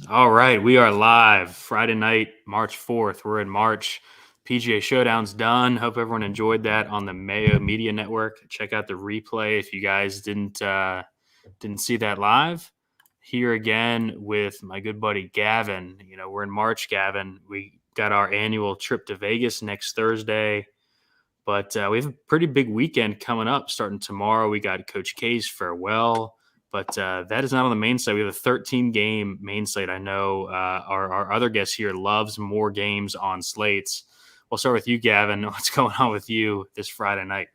All right, we are live Friday night, March 4th. We're in March. PGA Showdown's done. Hope everyone enjoyed that on the Mayo Media Network. Check out the replay if you guys didn't see that live. Here again with my good buddy Gavin. We're in March, Gavin. We got our annual trip to Vegas next Thursday, but we have a pretty big weekend coming up. Starting tomorrow, we got Coach K's farewell. But that is not on the main slate. We have a 13-game main slate. I know our other guest here loves more games on slates. We'll start with you, Gavin. What's going on with you this Friday night?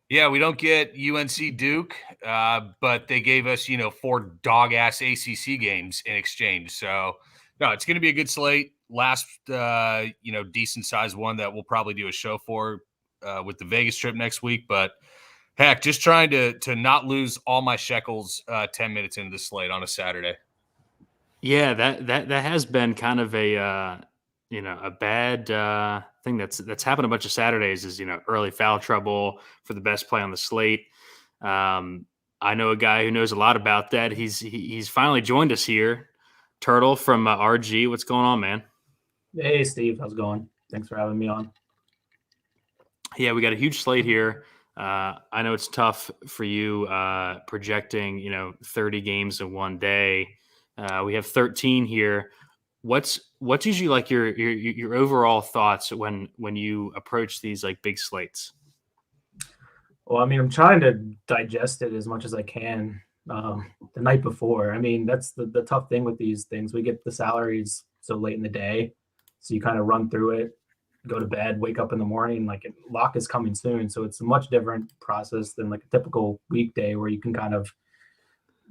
Yeah, we don't get UNC Duke, but they gave us, 4 dog-ass ACC games in exchange. So, no, it's going to be a good slate. Last, decent-sized one that we'll probably do a show for with the Vegas trip next week. But, heck, just trying to not lose all my shekels 10 minutes into the slate on a Saturday. Yeah, that has been kind of a bad thing that's happened a bunch of Saturdays is early foul trouble for the best play on the slate. I know a guy who knows a lot about that. He's finally joined us here, Turtle from RG. What's going on, man? Hey, Steve. How's it going? Thanks for having me on. Yeah, we got a huge slate here. I know it's tough for you projecting, 30 games in one day. We have 13 here. What's usually like your overall thoughts when you approach these like big slates? Well, I mean, I'm trying to digest it as much as I can the night before. I mean, that's the tough thing with these things. We get the salaries so late in the day, so you kind of run through it, go to bed, wake up in the morning, like lock is coming soon. So it's a much different process than like a typical weekday where you can kind of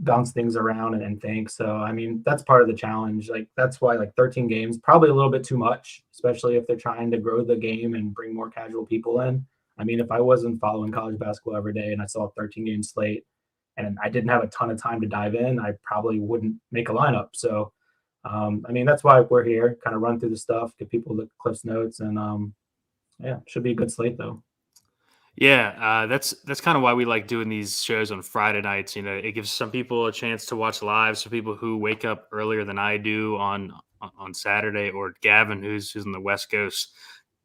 bounce things around and think. So, I mean, that's part of the challenge. Like, that's why like 13 games, probably a little bit too much, especially if they're trying to grow the game and bring more casual people in. I mean, if I wasn't following college basketball every day and I saw a 13 game slate and I didn't have a ton of time to dive in, I probably wouldn't make a lineup. So, I mean, that's why we're here, kind of run through the stuff, give people the Cliff's notes, and yeah, should be a good slate though. Yeah, that's kind of why we like doing these shows on Friday nights. It gives some people a chance to watch live. Some people who wake up earlier than I do on Saturday, or Gavin, who's on the West Coast.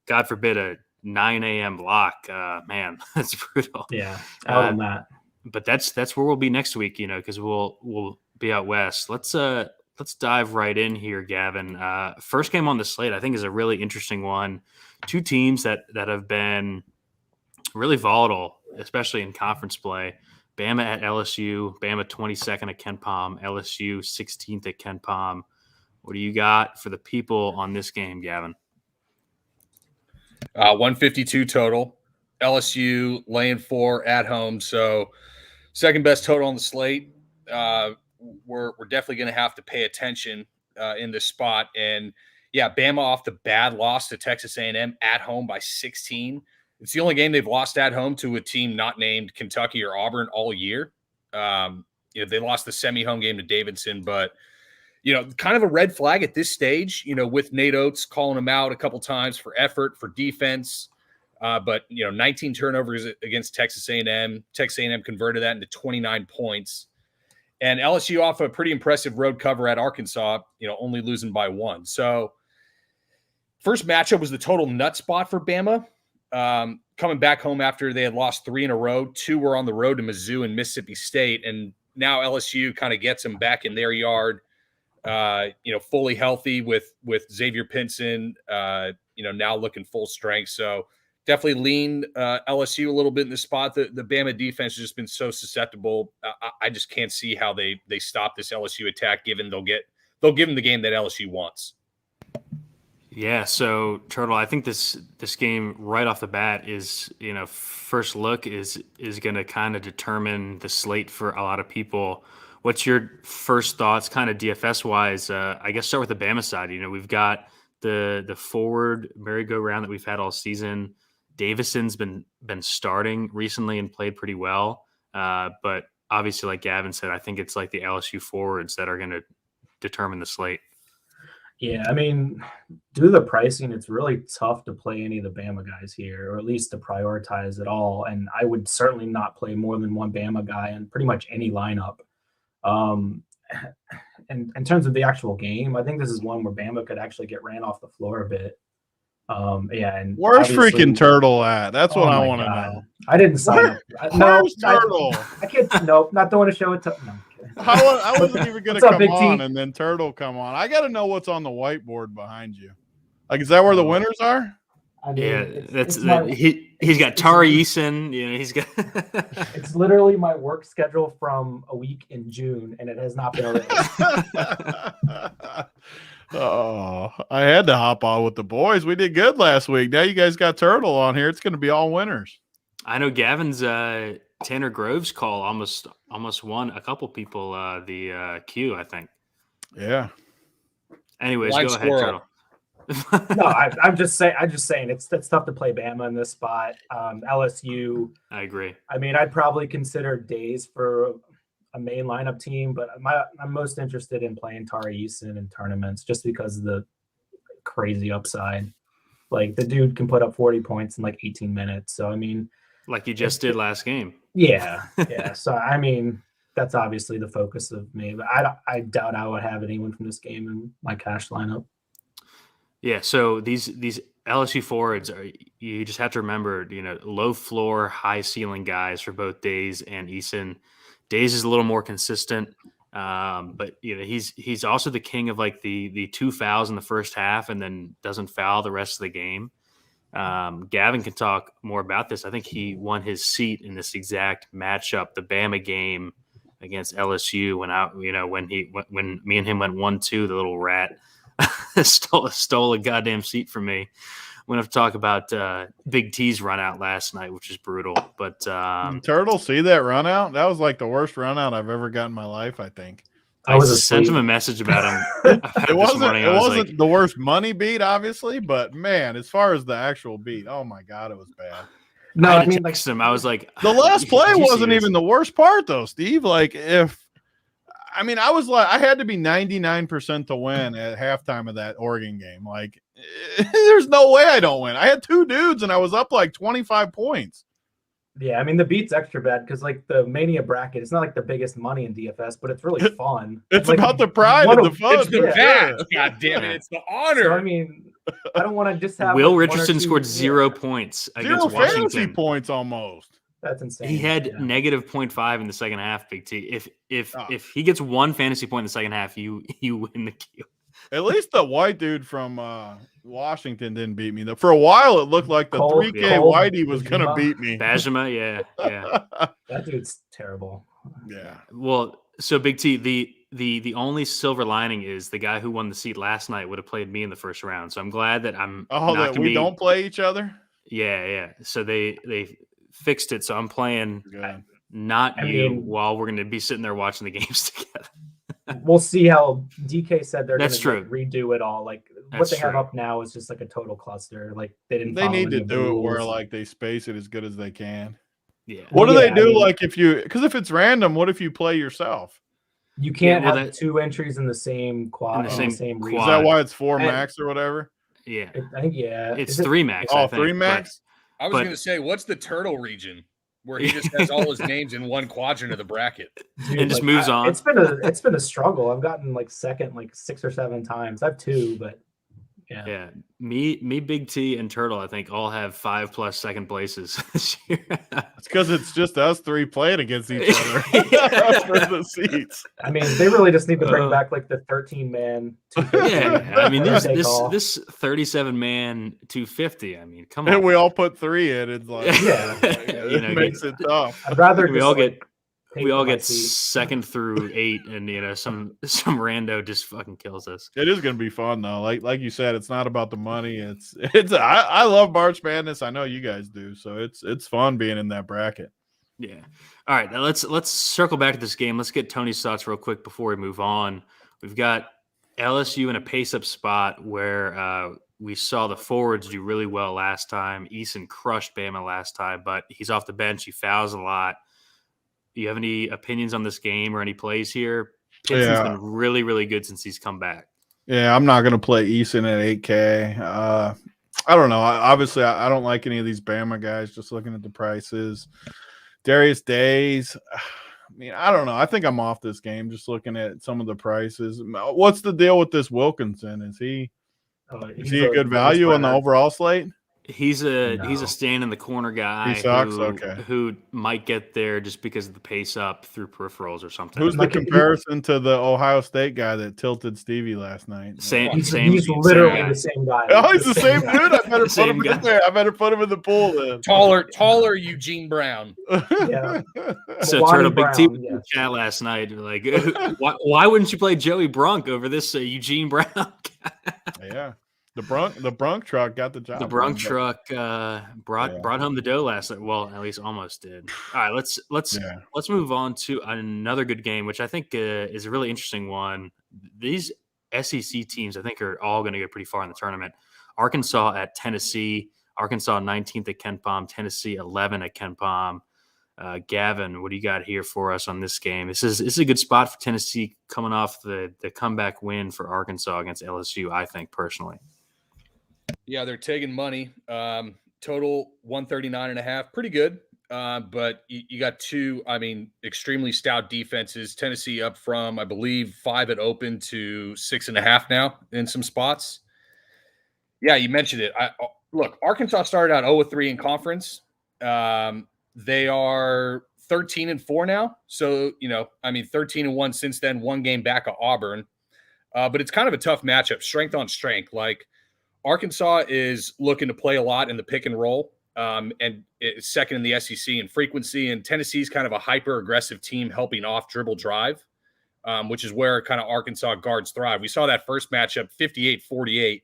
God forbid a 9 a.m. block. Man, that's brutal. Yeah, out on that. But that's where we'll be next week. Because we'll be out west. Let's dive right in here, Gavin. First game on the slate, I think, is a really interesting one. Two teams that have been really volatile, especially in conference play. Bama at LSU, Bama 22nd at Ken Pom, LSU 16th at Ken Pom. What do you got for the people on this game, Gavin? 152 total. LSU laying 4 at home. So second best total on the slate. We're definitely going to have to pay attention in this spot. And yeah, Bama off the bad loss to Texas A&M at home by 16. It's the only game they've lost at home to a team not named Kentucky or Auburn all year. They lost the semi-home game to Davidson, but kind of a red flag at this stage. With Nate Oates calling them out a couple times for effort, for defense, but 19 turnovers against Texas A&M. Texas A&M converted that into 29 points, and LSU off a pretty impressive road cover at Arkansas. Only losing by 1. So first matchup was the total nut spot for Bama. Coming back home after they had lost 3 in a row. 2 were on the road to Mizzou and Mississippi State. And now LSU kind of gets them back in their yard, fully healthy with Xavier Pinson, now looking full strength. So definitely lean LSU a little bit in the spot. The Bama defense has just been so susceptible. I just can't see how they stop this LSU attack, given they'll give them the game that LSU wants. Yeah, so Turtle, I think this game right off the bat is, first look is going to kind of determine the slate for a lot of people. What's your first thoughts, kind of DFS wise? I guess start with the Bama side. We've got the forward merry-go-round that we've had all season. Davison's been starting recently and played pretty well, but obviously, like Gavin said, I think it's like the LSU forwards that are going to determine the slate. Yeah, I mean, due to the pricing, it's really tough to play any of the Bama guys here, or at least to prioritize it all. And I would certainly not play more than one Bama guy in pretty much any lineup. And in terms of the actual game, I think this is one where Bama could actually get ran off the floor a bit. Yeah, and where's freaking Turtle at? That's what I want to know. I didn't sign up. Where's Turtle? I can't. Nope, not doing a show. No, I wasn't even going to come on, and then Turtle come on. I got to know what's on the whiteboard behind you. Like, is that where the winners are? I mean, he's got Tari Eason. You know, he's got. It's literally my work schedule from a week in June, and it has not been released. Oh, I had to hop on with the boys. We did good last week. Now you guys got Turtle on here. It's going to be all winners. I know Gavin's Tanner Groves call almost won a couple people the Q, I think. Yeah. Anyways, go ahead, Turtle. No, I'm just saying it's tough to play Bama in this spot. LSU. I agree. I mean, I'd probably consider Days for a main lineup team, but I'm most interested in playing Tari Eason in tournaments just because of the crazy upside. Like, the dude can put up 40 points in like 18 minutes. So I mean, like you just did last game. Yeah. So I mean, that's obviously the focus of me, but I doubt I would have anyone from this game in my cash lineup. Yeah, so these LSU forwards you just have to remember, you know, low floor, high ceiling guys for both Days and Eason. Days is a little more consistent, but you know he's also the king of like the 2 fouls in the first half and then doesn't foul the rest of the game. Gavin can talk more about this. I think he won his seat in this exact matchup, the Bama game against LSU. When me and him went 1-2, the little rat stole a goddamn seat from me. We're going to talk about Big T's run out last night, which is brutal. But Turtle, see that run out? That was like the worst run out I've ever got in my life, I think. I sent him a message about him. It wasn't the worst money beat, obviously, but man, as far as the actual beat, oh my God, it was bad. No, I mean, text him. I was like, the last play wasn't even the worst part, though, Steve. Like, I was like, I had to be 99% to win at halftime of that Oregon game. Like, there's no way I don't win. I had 2 dudes and I was up like 25 points. Yeah, I mean, the beat's extra bad because like the Mania bracket, it's not like the biggest money in DFS, but it's really fun. It's like, about the pride and the fun. It's the badge. God damn it. It's the honor. So, I mean, I don't want to just have Will Richardson scored 0 points against Washington. Fantasy points almost. That's insane. He had negative 0.5 in the second half, Big T. If he gets 1 fantasy point in the second half, you win the Q. At least the white dude from Washington didn't beat me. For a while, it looked like the 3K Whitey was going to beat me. Bajima, yeah. That dude's terrible. Yeah. Well, so Big T, the only silver lining is the guy who won the seat last night would have played me in the first round. So I'm glad that I'm that we don't play each other? Yeah. So they fixed it. So I'm playing while we're going to be sitting there watching the games together. We'll see how DK said they're going to redo it all. Like what they have up now is just like a total cluster. Like they need to do it where like they space it as good as they can. Yeah. What do they do? Like because if it's random, what if you play yourself? You can't have 2 entries in the same quad. In the same quad. Is that why it's 4 max or whatever? Yeah. I think it's 3 max. Oh, 3 max. I was going to say, what's the turtle region where he just has all his names in one quadrant of the bracket? Dude, and just moves on. It's been a struggle. I've gotten like second like 6 or 7 times. I have 2, but yeah. Me, Big T, and Turtle, I think all have 5+ second places this year. It's because it's just us 3 playing against each other for the seats. I mean, they really just need to bring back like the 13-man. Yeah, I mean, this 37-man 250. I mean, come on. And we all put 3 in. It's like it makes it tough. I'd rather we all get second through 8, and some rando just fucking kills us. It is going to be fun though. Like you said, it's not about the money. I love March Madness. I know you guys do. So it's fun being in that bracket. Yeah. All right. Now let's circle back to this game. Let's get Tony's thoughts real quick before we move on. We've got LSU in a pace-up spot where we saw the forwards do really well last time. Eason crushed Bama last time, but he's off the bench. He fouls a lot. Do you have any opinions on this game or any plays here? Pinson's been really, really good since he's come back. Yeah, I'm not going to play Eason at 8K. I don't know. Obviously, I don't like any of these Bama guys, just looking at the prices. Darius Days, mean, I don't know. I think I'm off this game just looking at some of the prices. What's the deal with this Wilkinson? Is he a good value on the overall slate? He's a stand in the corner guy. He sucks. Who might get there just because of the pace up through peripherals or something. Who's the comparison to the Ohio State guy that tilted Stevie last night? He's literally the same guy. Oh, he's the same dude. I better put him in there. I better put him in the pool then. Taller Eugene Brown. Yeah. So Turtle Big T in the chat last night. Like, why wouldn't you play Joey Brunk over this Eugene Brown? Yeah. The Brunk truck got the job. The Brunk truck brought home the dough last night. Well, at least almost did. All right, let's move on to another good game, which I think is a really interesting one. These SEC teams, I think, are all going to get pretty far in the tournament. Arkansas at Tennessee. Arkansas 19th at Ken Palm. Tennessee 11 at Ken Palm. Gavin, what do you got here for us on this game? This is a good spot for Tennessee coming off the comeback win for Arkansas against LSU, I think, personally. Yeah, they're taking money. Total 139.5, pretty good. But you got two, extremely stout defenses. Tennessee up from, I believe, 5 at open to 6.5 now in some spots. Yeah, you mentioned it. Look, Arkansas started out 0-3 in conference. They are 13-4 now. So, 13-1 since then, 1 game back at Auburn. But it's kind of a tough matchup, strength on strength. Like, Arkansas is looking to play a lot in the pick and roll, and it's second in the SEC in frequency. And Tennessee's kind of a hyper-aggressive team helping off dribble drive, which is where kind of Arkansas guards thrive. We saw that first matchup, 58-48.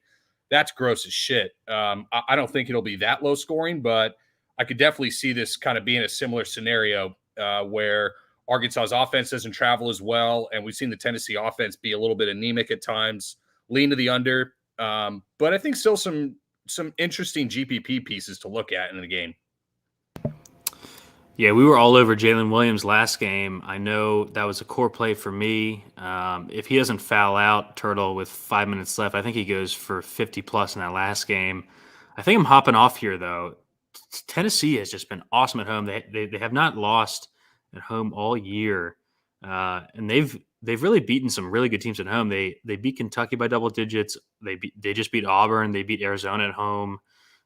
That's gross as shit. I don't think it'll be that low scoring, but I could definitely see this kind of being a similar scenario where Arkansas's offense doesn't travel as well, and we've seen the Tennessee offense be a little bit anemic at times, lean to the under. But I think still some interesting GPP pieces to look at in the game. Yeah, we were all over Jalen Williams last game. I know that was a core play for me. If he doesn't foul out, Turtle, with 5 minutes left, I think he goes for 50+ in that last game. I think I'm hopping off here, though. Tennessee has just been awesome at home. They have not lost at home all year, and they've really beaten some really good teams at home. They beat Kentucky by double digits. They just beat Auburn. They beat Arizona at home.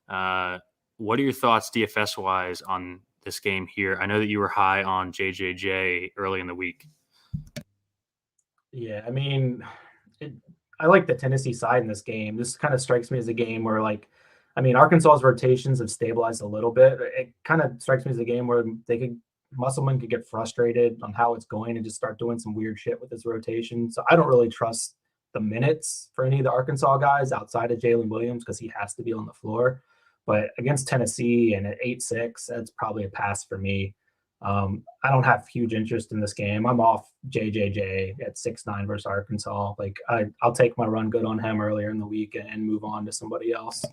What are your thoughts DFS wise on this game here? I know that you were high on JJJ early in the week. Yeah, I like the Tennessee side in this game. This kind of strikes me as a game where, Arkansas's rotations have stabilized a little bit. It kind of strikes me as a game where Musselman could get frustrated on how it's going and just start doing some weird shit with his rotation. So I don't really trust the minutes for any of the Arkansas guys outside of Jalen Williams because he has to be on the floor. But against Tennessee and at 8-6, that's probably a pass for me. I don't have huge interest in this game. I'm off JJJ at 6-9 versus Arkansas. I'll take my run good on him earlier in the week and move on to somebody else.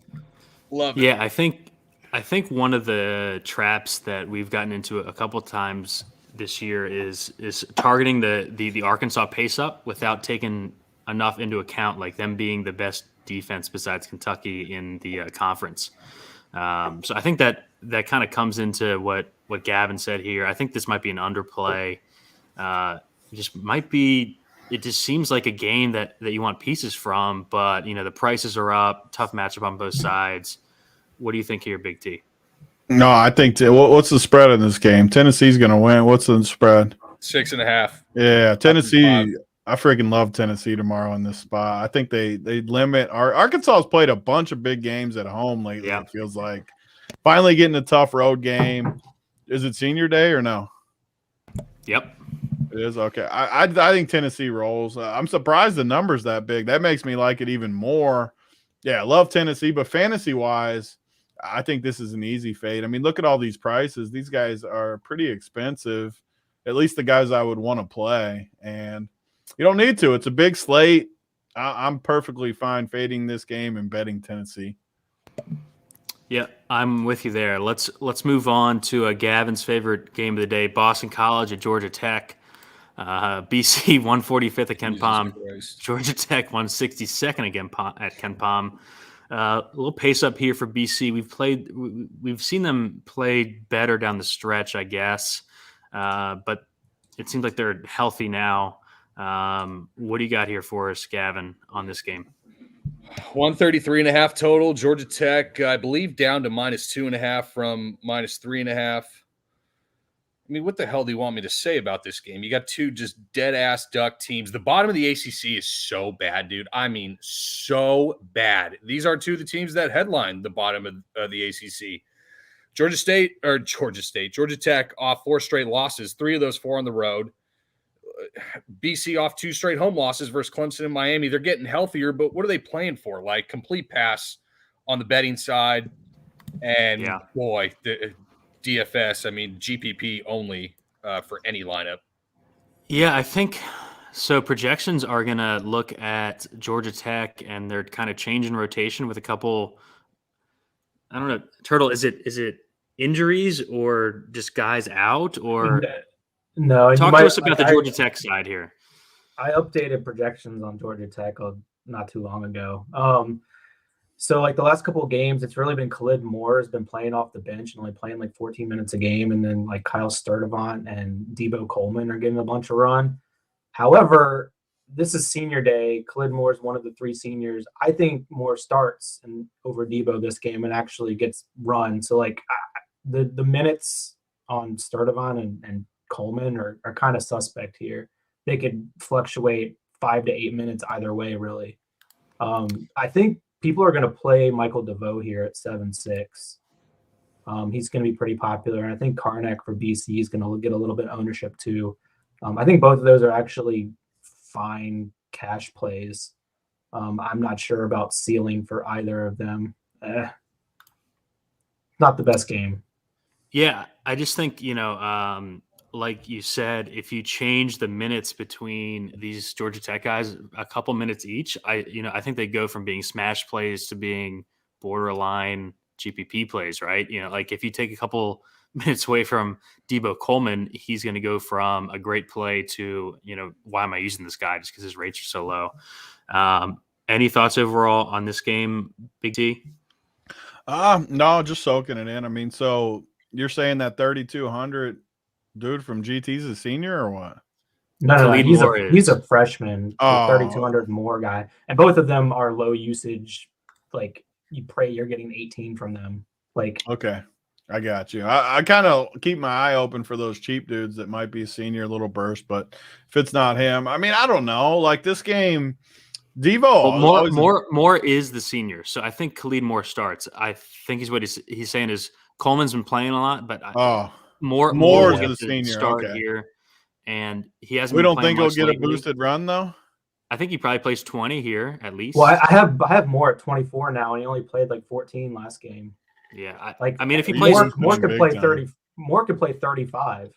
Love it. Yeah, I think one of the traps that we've gotten into a couple times this year is targeting the Arkansas pace up without taking enough into account, like them being the best defense besides Kentucky in the conference. So I think that kind of comes into what Gavin said here. I think this might be an underplay. It just seems like a game that you want pieces from, but the prices are up, tough matchup on both sides. What do you think here, Big T? No, I think what's the spread in this game? Tennessee's going to win. What's the spread? 6.5. Yeah, Tennessee. I freaking love Tennessee tomorrow in this spot. I think they limit. Arkansas has played a bunch of big games at home lately. Yeah. It feels like finally getting a tough road game. Is it senior day or no? Yep. It is? Okay. I think Tennessee rolls. I'm surprised the number's that big. That makes me like it even more. Yeah, I love Tennessee, but fantasy-wise, I think this is an easy fade. Look at all these prices. These guys are pretty expensive, at least the guys I would want to play. And you don't need to. It's a big slate. I'm perfectly fine fading this game and betting Tennessee. Yeah, I'm with you there. Let's move on to Gavin's favorite game of the day, Boston College at Georgia Tech. BC 145th at Ken Palm. Georgia Tech 162nd at Ken Palm. A little pace up here for BC. We've seen them play better down the stretch, I guess. But it seems like they're healthy now. What do you got here for us, Gavin, on this game? 133.5 total. Georgia Tech, I believe, down to -2.5 from -3.5. I mean, what the hell do you want me to say about this game? You got two just dead-ass duck teams. The bottom of the ACC is so bad, dude. I mean, so bad. These are two of the teams that headline the bottom of the ACC. Georgia Tech off 4 straight losses, 3 of those 4 on the road. BC off 2 straight home losses versus Clemson and Miami. They're getting healthier, but what are they playing for? Like, complete pass on the betting side. And, boy, the DFS, I mean, GPP only for any lineup. Yeah, I think so. Projections are going to look at Georgia Tech, and they're kind of changing rotation with a couple. I don't know, Turtle. Is it injuries or just guys out? Or no? Talk to us about the Georgia Tech side here. I updated projections on Georgia Tech not too long ago. So like the last couple of games, it's really been Khalid Moore has been playing off the bench and only playing like 14 minutes a game. And then like Kyle Sturdivant and Debo Coleman are getting a bunch of run. However, this is senior day. Khalid Moore is one of the 3 seniors. I think Moore starts over Debo this game and actually gets run. So like the minutes on Sturdivant and Coleman are kind of suspect here. They could fluctuate 5 to 8 minutes either way, really. I think people are going to play Michael DeVoe here at 7-6. He's going to be pretty popular. And I think Karnak for BC is going to get a little bit of ownership too. I think both of those are actually fine cash plays. I'm not sure about ceiling for either of them. Not the best game. Yeah, I just think, like you said, if you change the minutes between these Georgia Tech guys, a couple minutes each, I think they go from being smash plays to being borderline GPP plays, right? Like if you take a couple minutes away from Debo Coleman, he's going to go from a great play to, why am I using this guy just because his rates are so low? Any thoughts overall on this game, Big T? No, just soaking it in. I mean, so you're saying that 3,200 dude from GT's a senior or what? No, he's a freshman. 3,200 more guy, and both of them are low usage. Like you pray you're getting 18 from them. Like okay, I got you. I kind of keep my eye open for those cheap dudes that might be a senior, little burst. But if it's not him, I mean, I don't know. Like this game, Devo. Well, Moore is the senior, so I think Khalid Moore starts. I think he's saying is Coleman's been playing a lot, but Moore will get the start here, and he hasn't. We don't think he'll get a boosted run though. I think he probably plays 20 here at least. Well, I have Moore at 24 now, and he only played like 14 last game. Yeah, I mean, if he plays, Moore could play 30. Moore could play 35.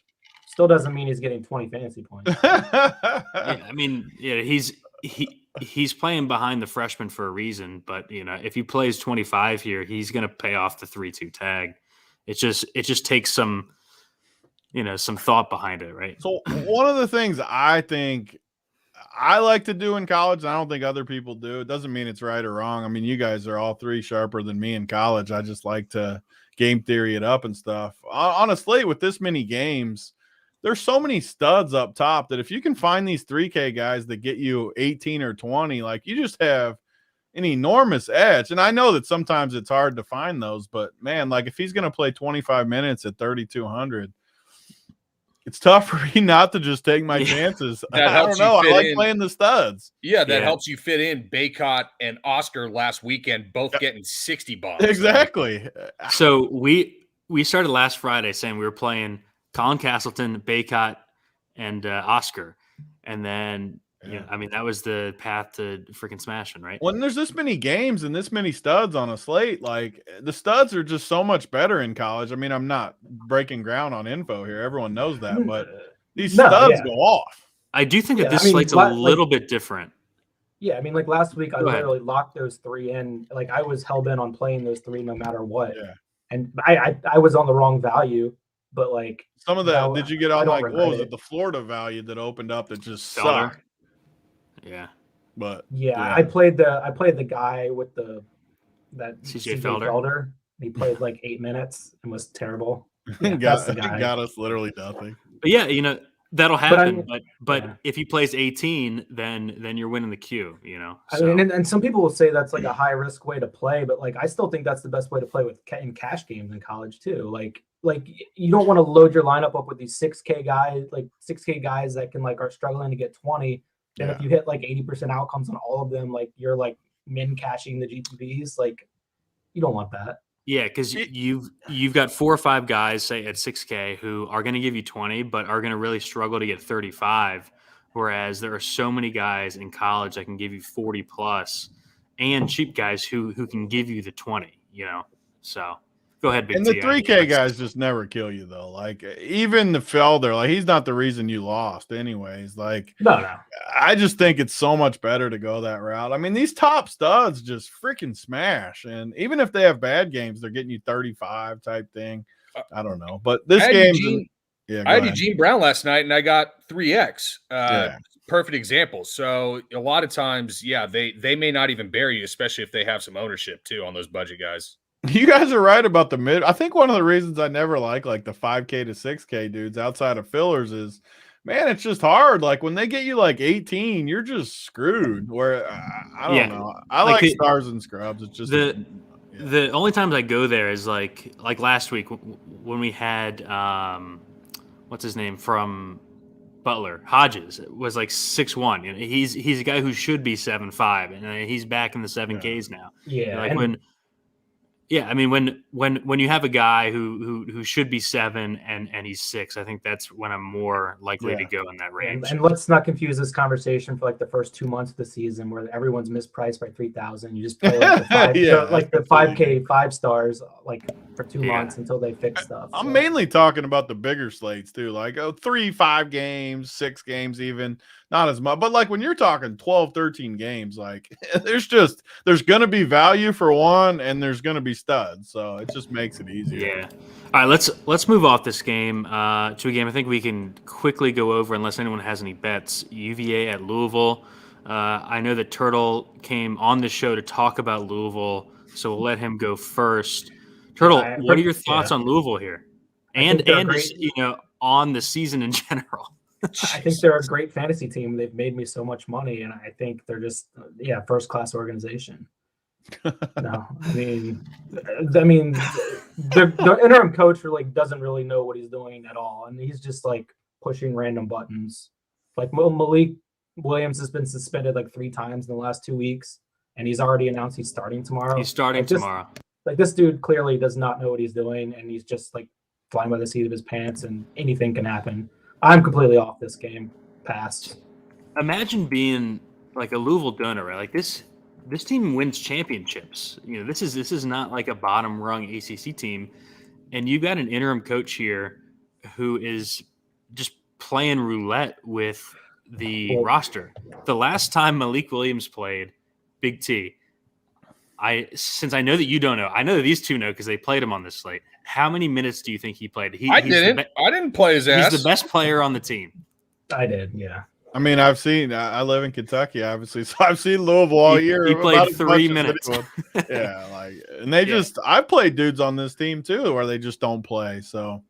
Still doesn't mean he's getting 20 fantasy points. I mean, he's playing behind the freshman for a reason, but if he plays 25 here, he's going to pay off the 3-2 tag. It just takes some thought behind it, right? So one of the things I think I like to do in college, and I don't think other people do, it doesn't mean it's right or wrong. I mean, you guys are all 3 sharper than me in college. I just like to game theory it up and stuff. On a slate with this many games, there's so many studs up top that if you can find these 3K guys that get you 18 or 20, like you just have an enormous edge. And I know that sometimes it's hard to find those, but man, like if he's going to play 25 minutes at 3,200, it's tough for me not to just take my chances. I don't know. I like playing the studs. Yeah, that helps you fit in Baycott and Oscar last weekend, both getting 60 bombs. Exactly. So we started last Friday saying we were playing Colin Castleton, Baycott, and Oscar. And then, I mean, that was the path to freaking smashing, right? When there's this many games and this many studs on a slate, like the studs are just so much better in college. I mean, I'm not breaking ground on info here. Everyone knows that, but these studs go off. I do think that this slate's a little bit different. Yeah, I mean, like last week, I literally locked those 3 in. Like I was hell-bent on playing those 3 no matter what. Yeah. And I was on the wrong value, but like some of the did you get on like what was it, the Florida value that opened up that just sucked? Yeah. But I played the guy with that CJ Felder. He played like 8 minutes and was terrible. Got us literally nothing. But yeah, That'll happen, but yeah. if he plays 18, then you're winning the Q, you know. So. I mean, and some people will say that's like a high risk way to play, but like I still think that's the best way to play in cash games in college too. Like you don't want to load your lineup up with these 6K guys that can are struggling to get 20. Then if you hit 80% outcomes on all of them, you're min cashing the GPPs. You don't want that. Yeah, because you've got 4 or 5 guys, say at 6K, who are going to give you 20, but are going to really struggle to get 35. Whereas there are so many guys in college that can give you 40 plus, and cheap guys who can give you the 20. You know, so go ahead, Big And T. the 3K guys just never kill you though. Even the Felder, he's not the reason you lost, anyways. No. I just think it's so much better to go that route. I mean, these top studs just freaking smash. And even if they have bad games, they're getting you 35 type thing. I don't know. But this game, I had Eugene Brown last night and I got 3X. Perfect example. So a lot of times, they may not even bury you, especially if they have some ownership too on those budget guys. You guys are right about the mid. I think one of the reasons I never like the 5K to 6K dudes outside of fillers is, man, it's just hard. When they get you 18, you're just screwed. Where I don't know. I like stars and scrubs. It's just the only times I go there is like last week when we had what's his name from Butler, Hodges was 6'1". You know, he's a guy who should be 7'5", and he's back in the 7Ks now. Yeah, I mean, when you have a guy who should be 7 and he's 6, I think that's when I'm more likely to go in that range. And let's not confuse this conversation for the first 2 months of the season where everyone's mispriced by 3,000. You just play the 5K 5 stars for 2 months until they fix stuff. I'm mainly talking about the bigger slates too, 3, 5 games, 6 games even. Not as much, but when you're talking 12, 13 games, there's going to be value for one, and there's going to be studs, so it just makes it easier. Yeah. All right, let's move off this game to a game I think we can quickly go over unless anyone has any bets. UVA at Louisville. I know that Turtle came on the show to talk about Louisville, so we'll let him go first. Turtle, what are your thoughts on Louisville here, and on the season in general? I think they're a great fantasy team. They've made me so much money, and I think they're just first class organization. No, I mean, the interim coach doesn't really know what he's doing at all, and he's just pushing random buttons. Malik Williams has been suspended 3 times in the last 2 weeks, and he's already announced he's starting tomorrow. He's starting tomorrow. This dude clearly does not know what he's doing, and he's just flying by the seat of his pants, and anything can happen. I'm completely off this game. Passed. Imagine being a Louisville donor, right? This team wins championships. You know, this is not a bottom rung ACC team, and you've got an interim coach here who is just playing roulette with the roster. The last time Malik Williams played, Big T, since I know that you don't know, I know that these two know because they played him on this slate. How many minutes do you think he played? I didn't play his ass. He's the best player on the team. I did, yeah. I mean, I've seen. I live in Kentucky, obviously, so I've seen Louisville all year. He played 3 minutes. And they just. I've played dudes on this team too, where they just don't play. So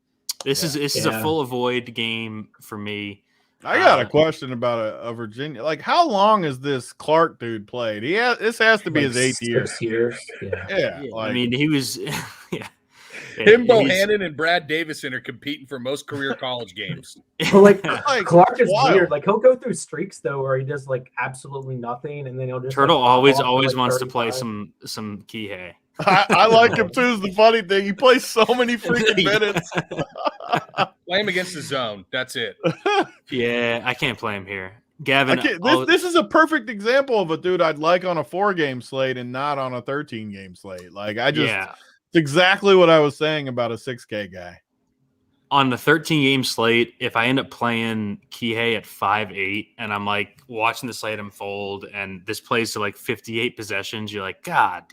this is a full avoid game for me. I got a question about a Virginia. How long has this Clark dude played? This has to be his 8th year. 6 years. Yeah. I mean, he was. Yeah. Him, Bohannon, and Brad Davison are competing for most career college games. Well, Clark is weird. He'll go through streaks though, where he does absolutely nothing, and then he'll just. Turtle always wants to play some Kihei. I like him too. Is the funny thing. He plays so many freaking minutes. Play him against the zone. That's it. Yeah, I can't play him here. Gavin, this is a perfect example of a dude I'd like on a 4-game slate and not on a 13-game slate. It's exactly what I was saying about a 6K guy. On the 13-game slate, if I end up playing Kihei at 5'8", and I'm watching the slate unfold, and this plays to 58 possessions, you're God,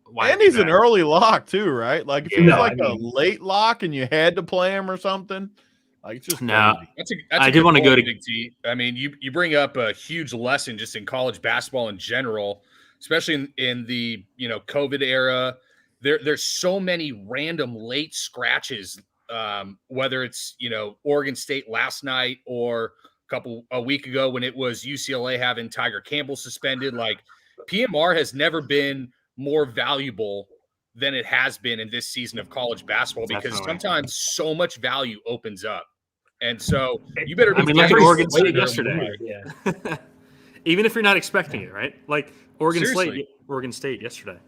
why? And he's an early lock too, right? If he was a late lock and you had to play him or something, it's just no. That's I did want to go to Big T. I mean, you bring up a huge lesson just in college basketball in general, especially in the COVID era. There's so many random late scratches whether it's, Oregon State last night or a week ago when it was UCLA having Tiger Campbell suspended. Like, PMR has never been more valuable than it has been in this season of college basketball, because sometimes so much value opens up. And so you better be look at Oregon State yesterday. Yeah. Even if you're not expecting it, right? Like Oregon State yesterday.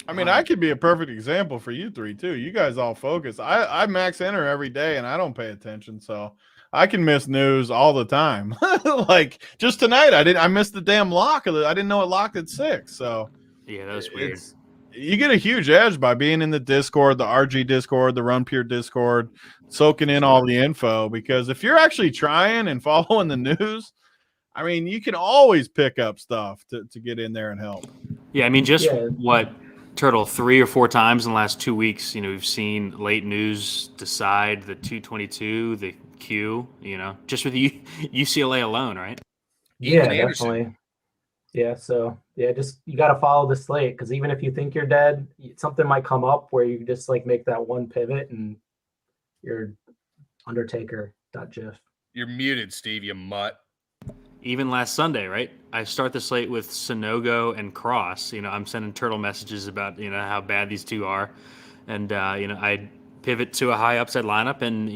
I mean, I could be a perfect example for you three too. You guys all focus. I max enter every day and I don't pay attention, so I can miss news all the time. Like just tonight, I missed the damn lock of I didn't know it locked at 6. So yeah, that was weird. You get a huge edge by being in the Discord, the RG Discord, the Run Pure Discord, soaking in all the info. Because if you're actually trying and following the news, I mean, you can always pick up stuff to get in there and help. Yeah, I mean, Turtle, 3 or 4 times in the last 2 weeks, we've seen late news decide the 222, the Q, just with UCLA alone, right? Yeah, definitely. Yeah, so just you got to follow the slate, because even if you think you're dead, something might come up where you just like make that one pivot and you're Undertaker.gif. You're muted, Steve, you mutt. Even last Sunday, right? I start the slate with Sonogo and Cross. I'm sending Turtle messages about how bad these two are, and I pivot to a high upside lineup, and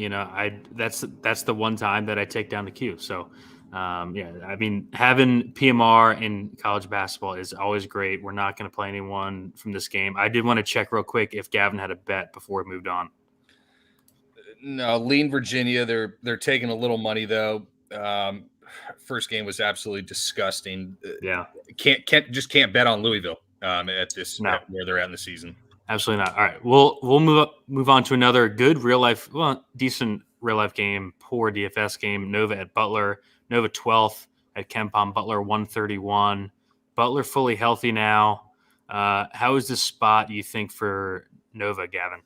that's the one time that I take down the Q. So. I mean, having PMR in college basketball is always great. We're not going to play anyone from this game. I did want to check real quick if Gavin had a bet before we moved on. No, lean Virginia. They're taking a little money though. First game was absolutely disgusting. Yeah, can't bet on Louisville at this where they're at in the season. Absolutely not. All right, we'll move on to another good decent real life game. Poor DFS game. Nova at Butler. Nova 12th at KenPom. Butler 131. Butler fully healthy now. How is this spot, you think, for Nova, Gavin?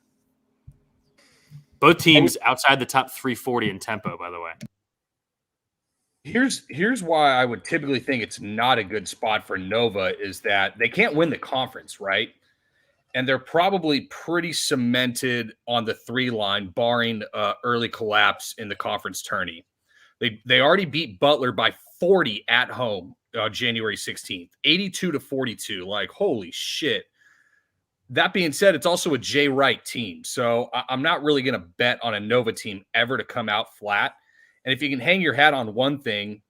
Both teams outside the top 340 in tempo, by the way. Here's why I would typically think it's not a good spot for Nova is that they can't win the conference, right? And they're probably pretty cemented on the 3 line, barring early collapse in the conference tourney. They already beat Butler by 40 at home January 16th, 82-42. Like, holy shit. That being said, it's also a Jay Wright team. So I'm not really going to bet on a Nova team ever to come out flat. And if you can hang your hat on one thing,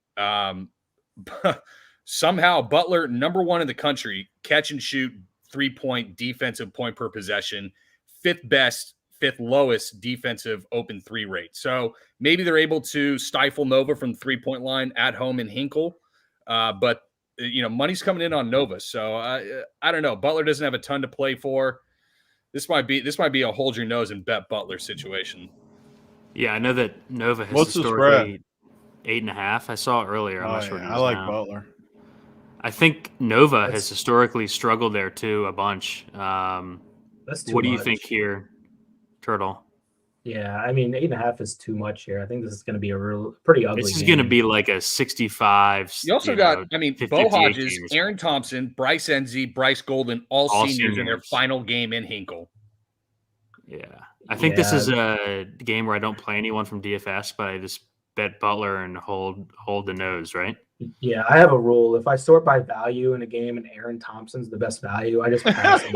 somehow Butler, number 1 in the country, catch and shoot 3-point defensive point per possession, 5th lowest defensive open 3 rate. So maybe they're able to stifle Nova from the 3-point line at home in Hinkle. But money's coming in on Nova. So I don't know. Butler doesn't have a ton to play for. This might be a hold your nose and bet Butler situation. Yeah, I know that Nova has historically 8.5. I saw it earlier. I'm not sure. I like Butler. I think Nova has historically struggled there too a bunch. That's too What do much. you think here, Turtle? Yeah, I mean 8.5 is too much here. I think this is going to be a pretty ugly. This is game. going to be like a 65. You also got, Bo Hodges, Aaron Thompson, Bryce Enzi, Bryce Golden, all seniors in their final game in Hinkle. Yeah, I think this is a game where I don't play anyone from DFS, but I just bet Butler and hold the nose, right? Yeah, I have a rule. If I sort by value in a game and Aaron Thompson's the best value, I just pass him.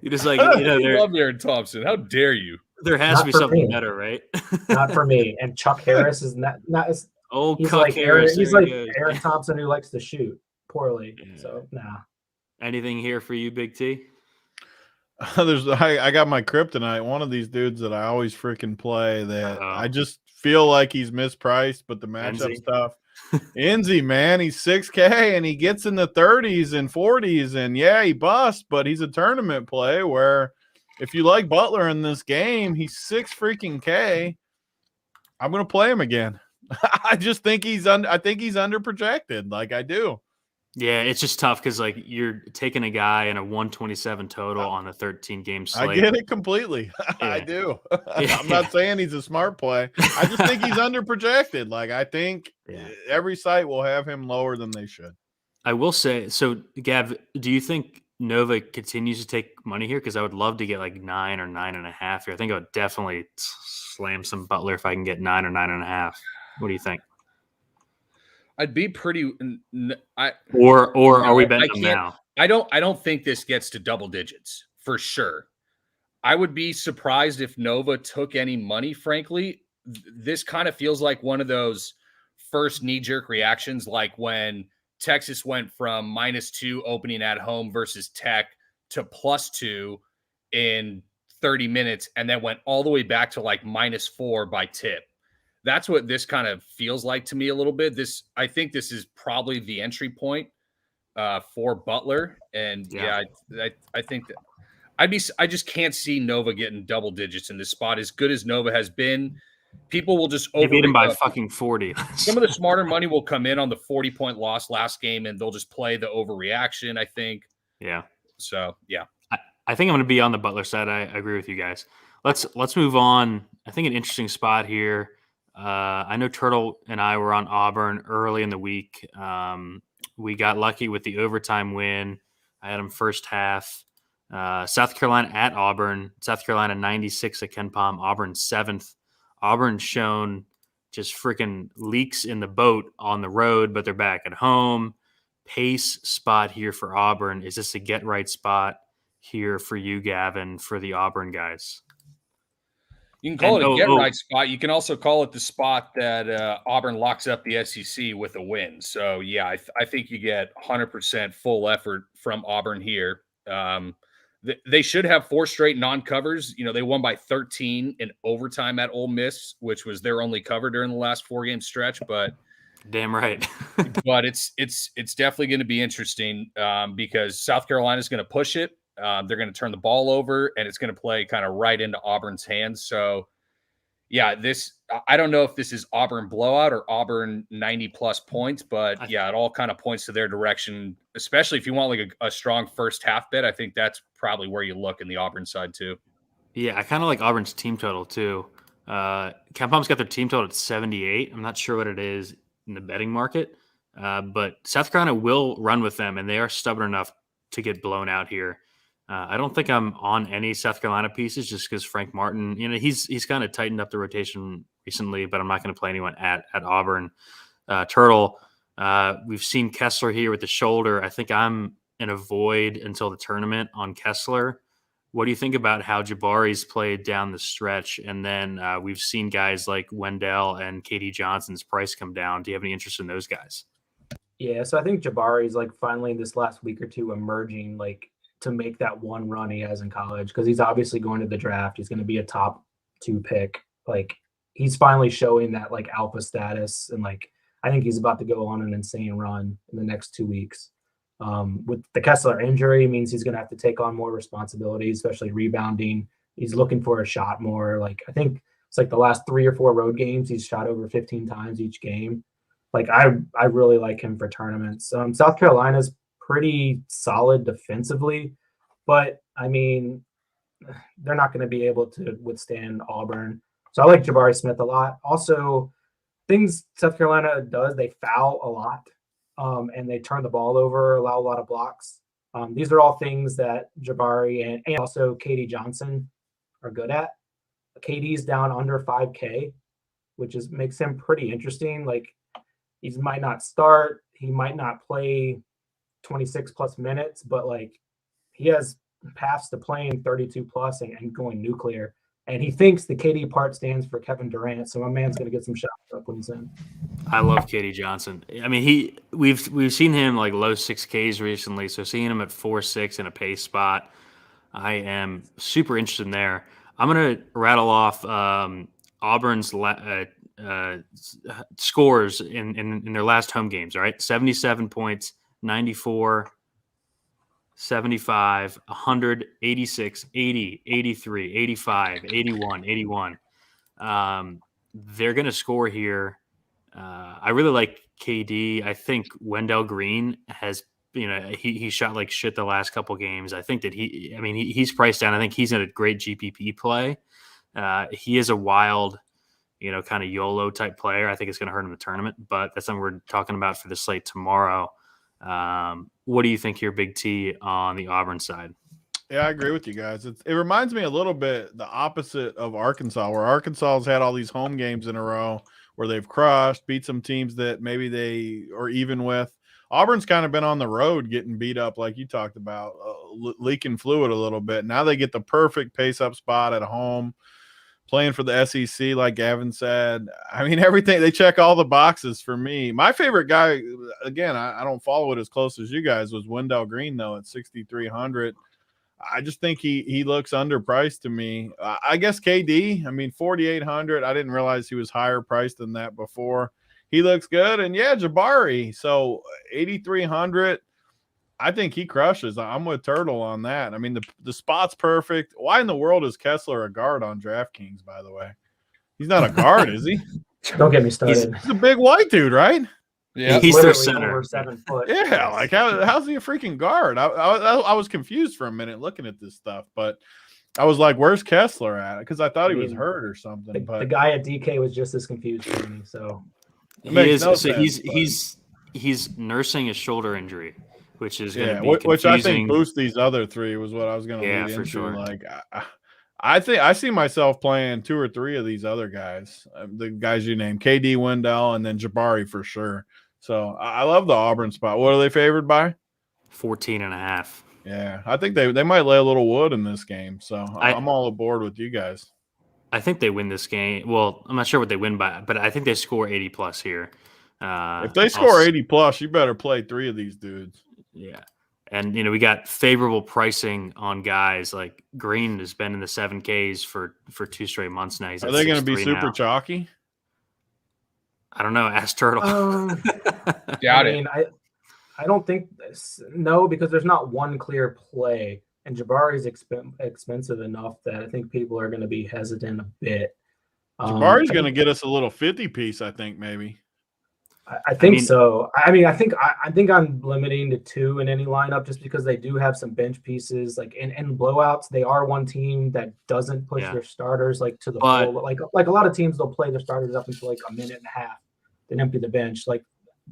You just like, I love Aaron Thompson. How dare you? There has to be something better, right? Not for me. And Chuck Harris is not as he's Chuck like Harris. He's like Aaron Thompson who likes to shoot poorly. Yeah. So nah. Anything here for you, Big T? I got my kryptonite. One of these dudes that I always freaking play that I just feel like he's mispriced, but the matchup stuff. Enzi, man, he's 6K and he gets in the 30s and 40s, and he busts, but he's a tournament play where if you like Butler in this game, he's 6 freaking K. I'm gonna play him again. I just think he's under projected. Like I do. Yeah, it's just tough because like you're taking a guy in a 127 total on a 13-game slate. I get it completely. Yeah. I do. I'm not saying he's a smart play. I just think he's under projected. Like I think every site will have him lower than they should. I will say, so Gav, do you think Nova continues to take money here? Because I would love to get like 9 or 9.5 here. I think I would definitely slam some Butler if I can get 9 or 9.5. What do you think? I'd be pretty. Or are we betting them now? I don't think this gets to double digits for sure. I would be surprised if Nova took any money. Frankly, this kind of feels like one of those first knee-jerk reactions, like when Texas went from -2 opening at home versus Tech to +2 in 30 minutes, and then went all the way back to like -4 by tip. That's what this kind of feels like to me a little bit. I think this is probably the entry point for Butler, and I think that I just can't see Nova getting double digits in this spot. As good as Nova has been, people will just beat them by fucking 40. Some of the smarter money will come in on the 40-point loss last game, and they'll just play the overreaction, I think. Yeah. So, yeah. I think I'm going to be on the Butler side. I agree with you guys. Let's move on. I think an interesting spot here. I know Turtle and I were on Auburn early in the week. We got lucky with the overtime win. I had them first half. South Carolina at Auburn. South Carolina 96 at Ken Palm. Auburn 7th. Auburn's shown just freaking leaks in the boat on the road, but they're back at home. Pace spot here for Auburn. Is this a get-right spot here for you, Gavin, for the Auburn guys? You can call it a get-right spot. You can also call it the spot that Auburn locks up the SEC with a win. So, yeah, I think you get 100% full effort from Auburn here. They should have 4 straight non-covers. You know, they won by 13 in overtime at Ole Miss, which was their only cover during the last 4-game stretch. But damn right. But it's definitely going to be interesting because South Carolina is going to push it. They're going to turn the ball over, and it's going to play kind of right into Auburn's hands. So, yeah, I don't know if this is Auburn blowout or Auburn 90-plus points, but, yeah, it all kind of points to their direction, especially if you want like a strong first half bet. I think that's probably where you look in the Auburn side too. Yeah, I kind of like Auburn's team total too. Ken Palm's got their team total at 78. I'm not sure what it is in the betting market, but South Carolina will run with them, and they are stubborn enough to get blown out here. I don't think I'm on any South Carolina pieces just because Frank Martin, you know, he's kind of tightened up the rotation recently, but I'm not going to play anyone at Auburn. Turtle, we've seen Kessler here with the shoulder. I think I'm in a void until the tournament on Kessler. What do you think about how Jabari's played down the stretch? And then we've seen guys like Wendell and KD Johnson's price come down. Do you have any interest in those guys? Yeah, so I think Jabari's like finally this last week or two emerging like to make that one run he has in college, because he's obviously going to the draft. He's going to be a top 2 pick. Like he's finally showing that like alpha status, and like I think he's about to go on an insane run in the next 2 weeks. With the Kessler injury, it means he's going to have to take on more responsibility, especially rebounding. He's looking for a shot more. Like I think it's like the last 3 or 4 road games, he's shot over 15 times each game. Like I really like him for tournaments. South Carolina's pretty solid defensively, but I mean, they're not going to be able to withstand Auburn. So I like Jabari Smith a lot. Also, things South Carolina does, they foul a lot. And they turn the ball over, allow a lot of blocks. These are all things that Jabari and also KD Johnson are good at. KD's down under 5K, which makes him pretty interesting. Like he might not start, he might not play 26 plus minutes, but like he has paths to playing 32 plus and going nuclear. And he thinks the KD part stands for Kevin Durant, so my man's going to get some shots up when he's in. I love KD Johnson. I mean, we've seen him like low 6Ks recently, so seeing him at 4.6 in a pace spot, I am super interested in there. I'm going to rattle off Auburn's scores in their last home games. All right, 77 points, 94. 75, 100, 86, 80, 83, 85, 81, 81. They're going to score here. I really like KD. I think Wendell Green has, he shot like shit the last couple games. I think that he's priced down. I think he's in a great GPP play. He is a wild, kind of YOLO type player. I think it's going to hurt him in the tournament, but that's something we're talking about for the slate tomorrow. What do you think here, Big T, on the Auburn side? Yeah, I agree with you guys. It reminds me a little bit the opposite of Arkansas, where Arkansas has had all these home games in a row where they've crushed, beat some teams that maybe they are even with. Auburn's kind of been on the road getting beat up, like you talked about, leaking fluid a little bit. Now they get the perfect pace-up spot at home, playing for the SEC, like Gavin said. I mean, everything, they check all the boxes for me. My favorite guy, again, I don't follow it as close as you guys, was Wendell Green, though, at 6,300. I just think he looks underpriced to me. I guess KD, I mean, 4,800. I didn't realize he was higher priced than that before. He looks good. And yeah, Jabari. So 8,300. I think he crushes. I'm with Turtle on that. I mean, the spot's perfect. Why in the world is Kessler a guard on DraftKings, by the way? He's not a guard, is he? Don't get me started. He's a big white dude, right? Yeah, he's their center. Over 7 foot. Yeah, like how's he a freaking guard? I was confused for a minute looking at this stuff, but I was like, "Where's Kessler at?" Because I thought he was hurt or something. The guy at DK was just as confused for me. So he's nursing a shoulder injury, which is going to be which I think boosts these other three was what I was going to lead for into. Sure. Like I think I see myself playing 2 or 3 of these other guys, the guys you named, KD, Wendell, and then Jabari for sure. So I love the Auburn spot. What are they favored by? 14.5. Yeah, I think they might lay a little wood in this game. So I'm all aboard with you guys. I think they win this game. Well, I'm not sure what they win by, but I think they score 80 plus here. If they score 80 plus, you better play 3 of these dudes. Yeah. And, we got favorable pricing on guys. Like Green has been in the 7Ks for 2 straight months now. Are they going to be super chalky? I don't know. Ask Turtle. Doubt it. I don't think no, because there's not one clear play, and Jabari's expensive enough that I think people are going to be hesitant a bit. Jabari's going to get us a little 50 piece, I think, maybe. I think so. I think I'm limiting to 2 in any lineup just because they do have some bench pieces. Like in blowouts, they are one team that doesn't push their starters like to the full. Like a lot of teams, they'll play their starters up until like a minute and a half, then empty the bench. Like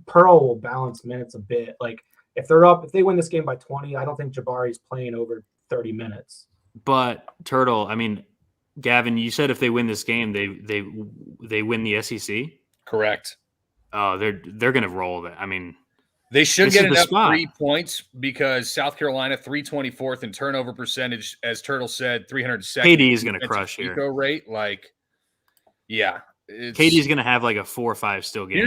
Pearl will balance minutes a bit. Like if they win this game by 20, I don't think Jabari's playing over 30 minutes. But Turtle, I mean, Gavin, you said if they win this game, they win the SEC. Correct. Oh, they're going to roll that. I mean, they should get enough 3 points because South Carolina 324th in turnover percentage, as Turtle said, 302nd. KD is going to crush here. Rate, like, yeah, KD is going to have like a 4 or 5 still game.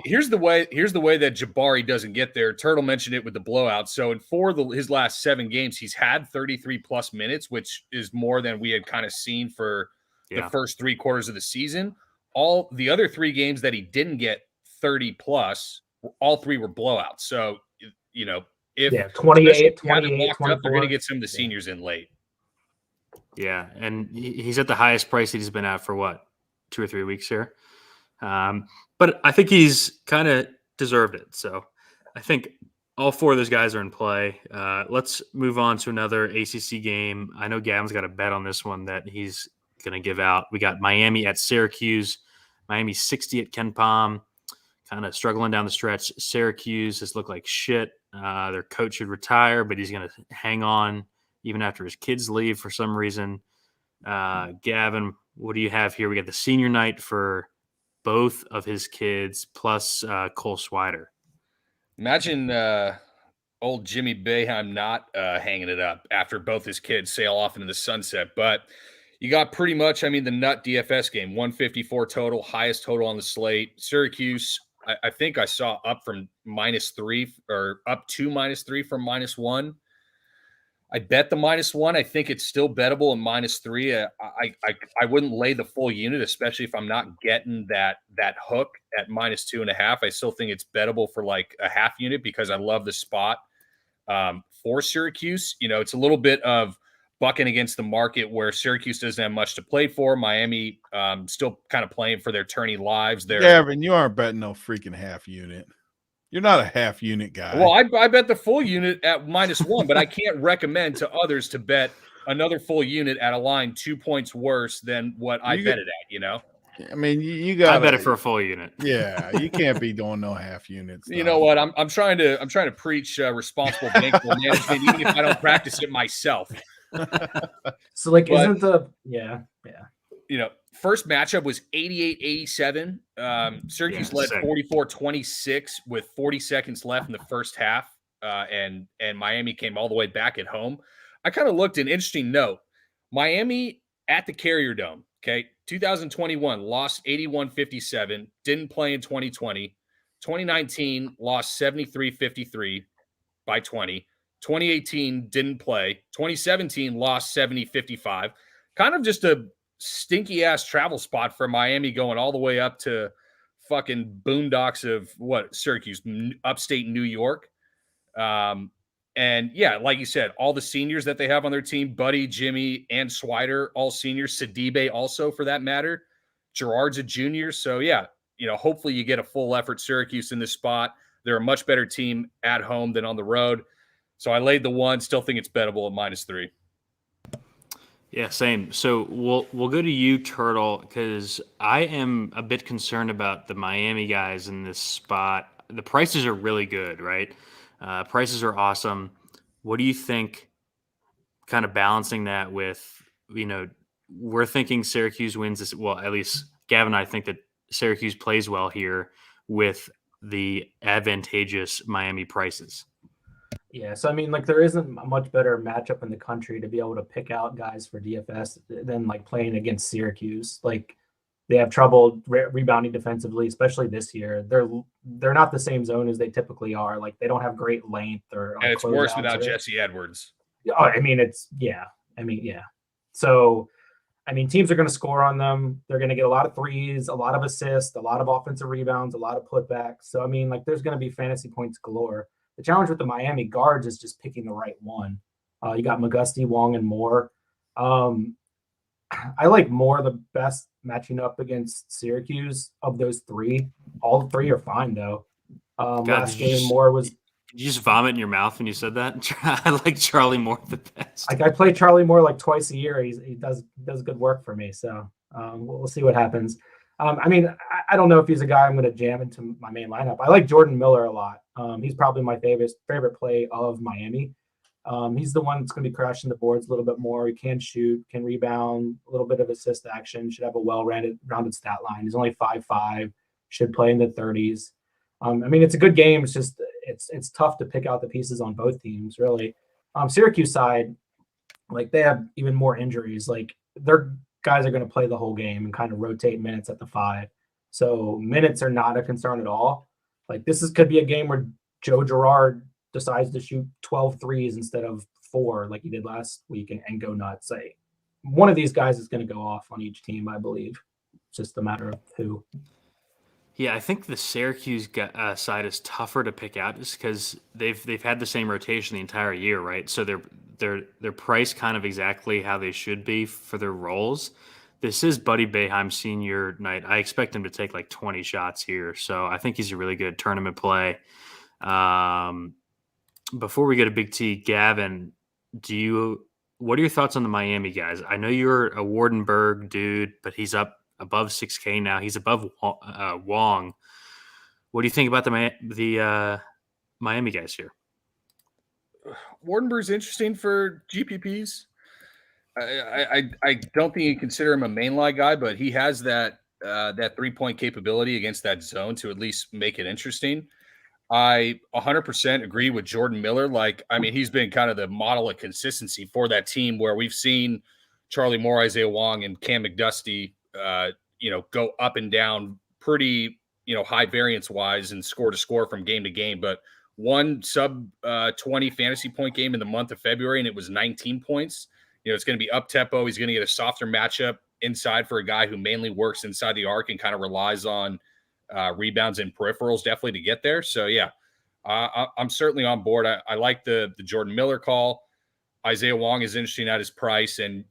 Here's the way that Jabari doesn't get there. Turtle mentioned it with the blowout. So in 4 of his last 7 games, he's had 33 plus minutes, which is more than we had kind of seen for the first 3 quarters of the season. All the other 3 games that he didn't get 30 plus, all 3 were blowouts. So, if 28, they're going to get some of the seniors in late. Yeah, and he's at the highest price he's been at for what, 2 or 3 weeks here. But I think he's kind of deserved it. So I think all 4 of those guys are in play. Let's move on to another ACC game. I know Gavin's got a bet on this one that he's going to give out. We got Miami at Syracuse. Miami 60 at Ken Palm. Kind of struggling down the stretch. Syracuse has looked like shit. Their coach should retire, but he's going to hang on even after his kids leave for some reason. Gavin, what do you have here? We got the senior night for both of his kids plus Cole Swider. Imagine old Jimmy Boeheim not hanging it up after both his kids sail off into the sunset. But you got pretty much, the nut DFS game, 154 total, highest total on the slate. Syracuse, I think I saw up from -3 or up to -3 from -1. I bet the -1. I think it's still bettable in -3. I wouldn't lay the full unit, especially if I'm not getting that hook at -2.5. I still think it's bettable for like a half unit because I love the spot for Syracuse. It's a little bit of bucking against the market where Syracuse doesn't have much to play for. Miami still kind of playing for their tourney lives. Gavin, you aren't betting no freaking half unit. You're not a half unit guy. Well, I bet the full unit at -1, but I can't recommend to others to bet another full unit at a line 2 points worse than what I bet it at, I mean, you got. I bet it for a full unit. Yeah, you can't be doing no half units. You know what? I'm trying to preach responsible bankroll management, even if I don't practice it myself. So like, isn't the first matchup was 88-87. Syracuse led 44-26 with 40 seconds left in the first half, and Miami came all the way back at home. I kind of looked, an interesting note. Miami at the Carrier Dome, okay, 2021 lost 81-57, didn't play in 2020. 2019 lost 73-53 by 20. 2018 didn't play. 2017 lost 70-55. Kind of just a stinky ass travel spot for Miami, going all the way up to fucking boondocks of Syracuse, upstate New York. And yeah, like you said, all the seniors that they have on their team, Buddy, Jimmy, and Swider, all seniors. Sidibe also, for that matter. Gerard's a junior. So yeah, hopefully you get a full effort Syracuse in this spot. They're a much better team at home than on the road. So I laid the one, still think it's bettable at -3. Yeah, same. So we'll go to you, Turtle, because I am a bit concerned about the Miami guys in this spot. The prices are really good, right? Prices are awesome. What do you think, kind of balancing that with, we're thinking Syracuse wins this. Well, at least Gavin and I think that Syracuse plays well here with the advantageous Miami prices. Yeah, so I mean, like, there isn't a much better matchup in the country to be able to pick out guys for DFS than like playing against Syracuse. Like, they have trouble rebounding defensively, especially this year. They're not the same zone as they typically are. Like, they don't have great length or. And it's worse without Jesse Edwards. Oh, I mean, So, I mean, teams are going to score on them. They're going to get a lot of threes, a lot of assists, a lot of offensive rebounds, a lot of putbacks. So, I mean, like, there's going to be fantasy points galore. The challenge with the Miami guards is just picking the right one. You got McGusty, Wong, and Moore. I like Moore the best matching up against Syracuse of those three. All three are fine, though. Last game, Moore was... Did you just vomit in your mouth when you said that? I like Charlie Moore the best. Like, I play Charlie Moore like twice a year. He does good work for me. So we'll see what happens. I mean, I don't know if he's a guy I'm going to jam into my main lineup. I like Jordan Miller a lot. He's probably my favorite play of Miami. He's the one that's going to be crashing the boards a little bit more. He can shoot, can rebound, a little bit of assist action, should have a well-rounded stat line. He's only 5'5", should play in the 30s. I mean, it's a good game. It's just it's tough to pick out the pieces on both teams, really. Syracuse side, like, they have even more injuries. Like, their guys are going to play the whole game and kind of rotate minutes at the 5. So minutes are not a concern at all. Like, could be a game where Joe Girard decides to shoot 12 threes instead of 4 like he did last week and go nuts. Like, one of these guys is going to go off on each team, I believe. It's just a matter of who. Yeah, I think the Syracuse side is tougher to pick out just because they've had the same rotation the entire year, right? So they're priced kind of exactly how they should be for their roles. This is Buddy Boeheim senior night. I expect him to take like 20 shots here, so I think he's a really good tournament play. Before we go to Big T, Gavin, what are your thoughts on the Miami guys? I know you're a Wardenberg dude, but he's up above 6K now. He's above Wong. What do you think about the Miami guys here? Wardenberg's interesting for GPPs. I don't think you consider him a mainline guy, but he has that 3-point capability against that zone to at least make it interesting. I 100% agree with Jordan Miller. Like, I mean, he's been kind of the model of consistency for that team where we've seen Charlie Moore, Isaiah Wong, and Cam McDusty, go up and down pretty, high variance wise and score to score from game to game. But one sub 20 fantasy point game in the month of February, and it was 19 points. It's going to be up tempo. He's going to get a softer matchup inside for a guy who mainly works inside the arc and kind of relies on rebounds and peripherals definitely to get there. So yeah, I'm certainly on board. I like the Jordan Miller call. Isaiah Wong is interesting at his price, and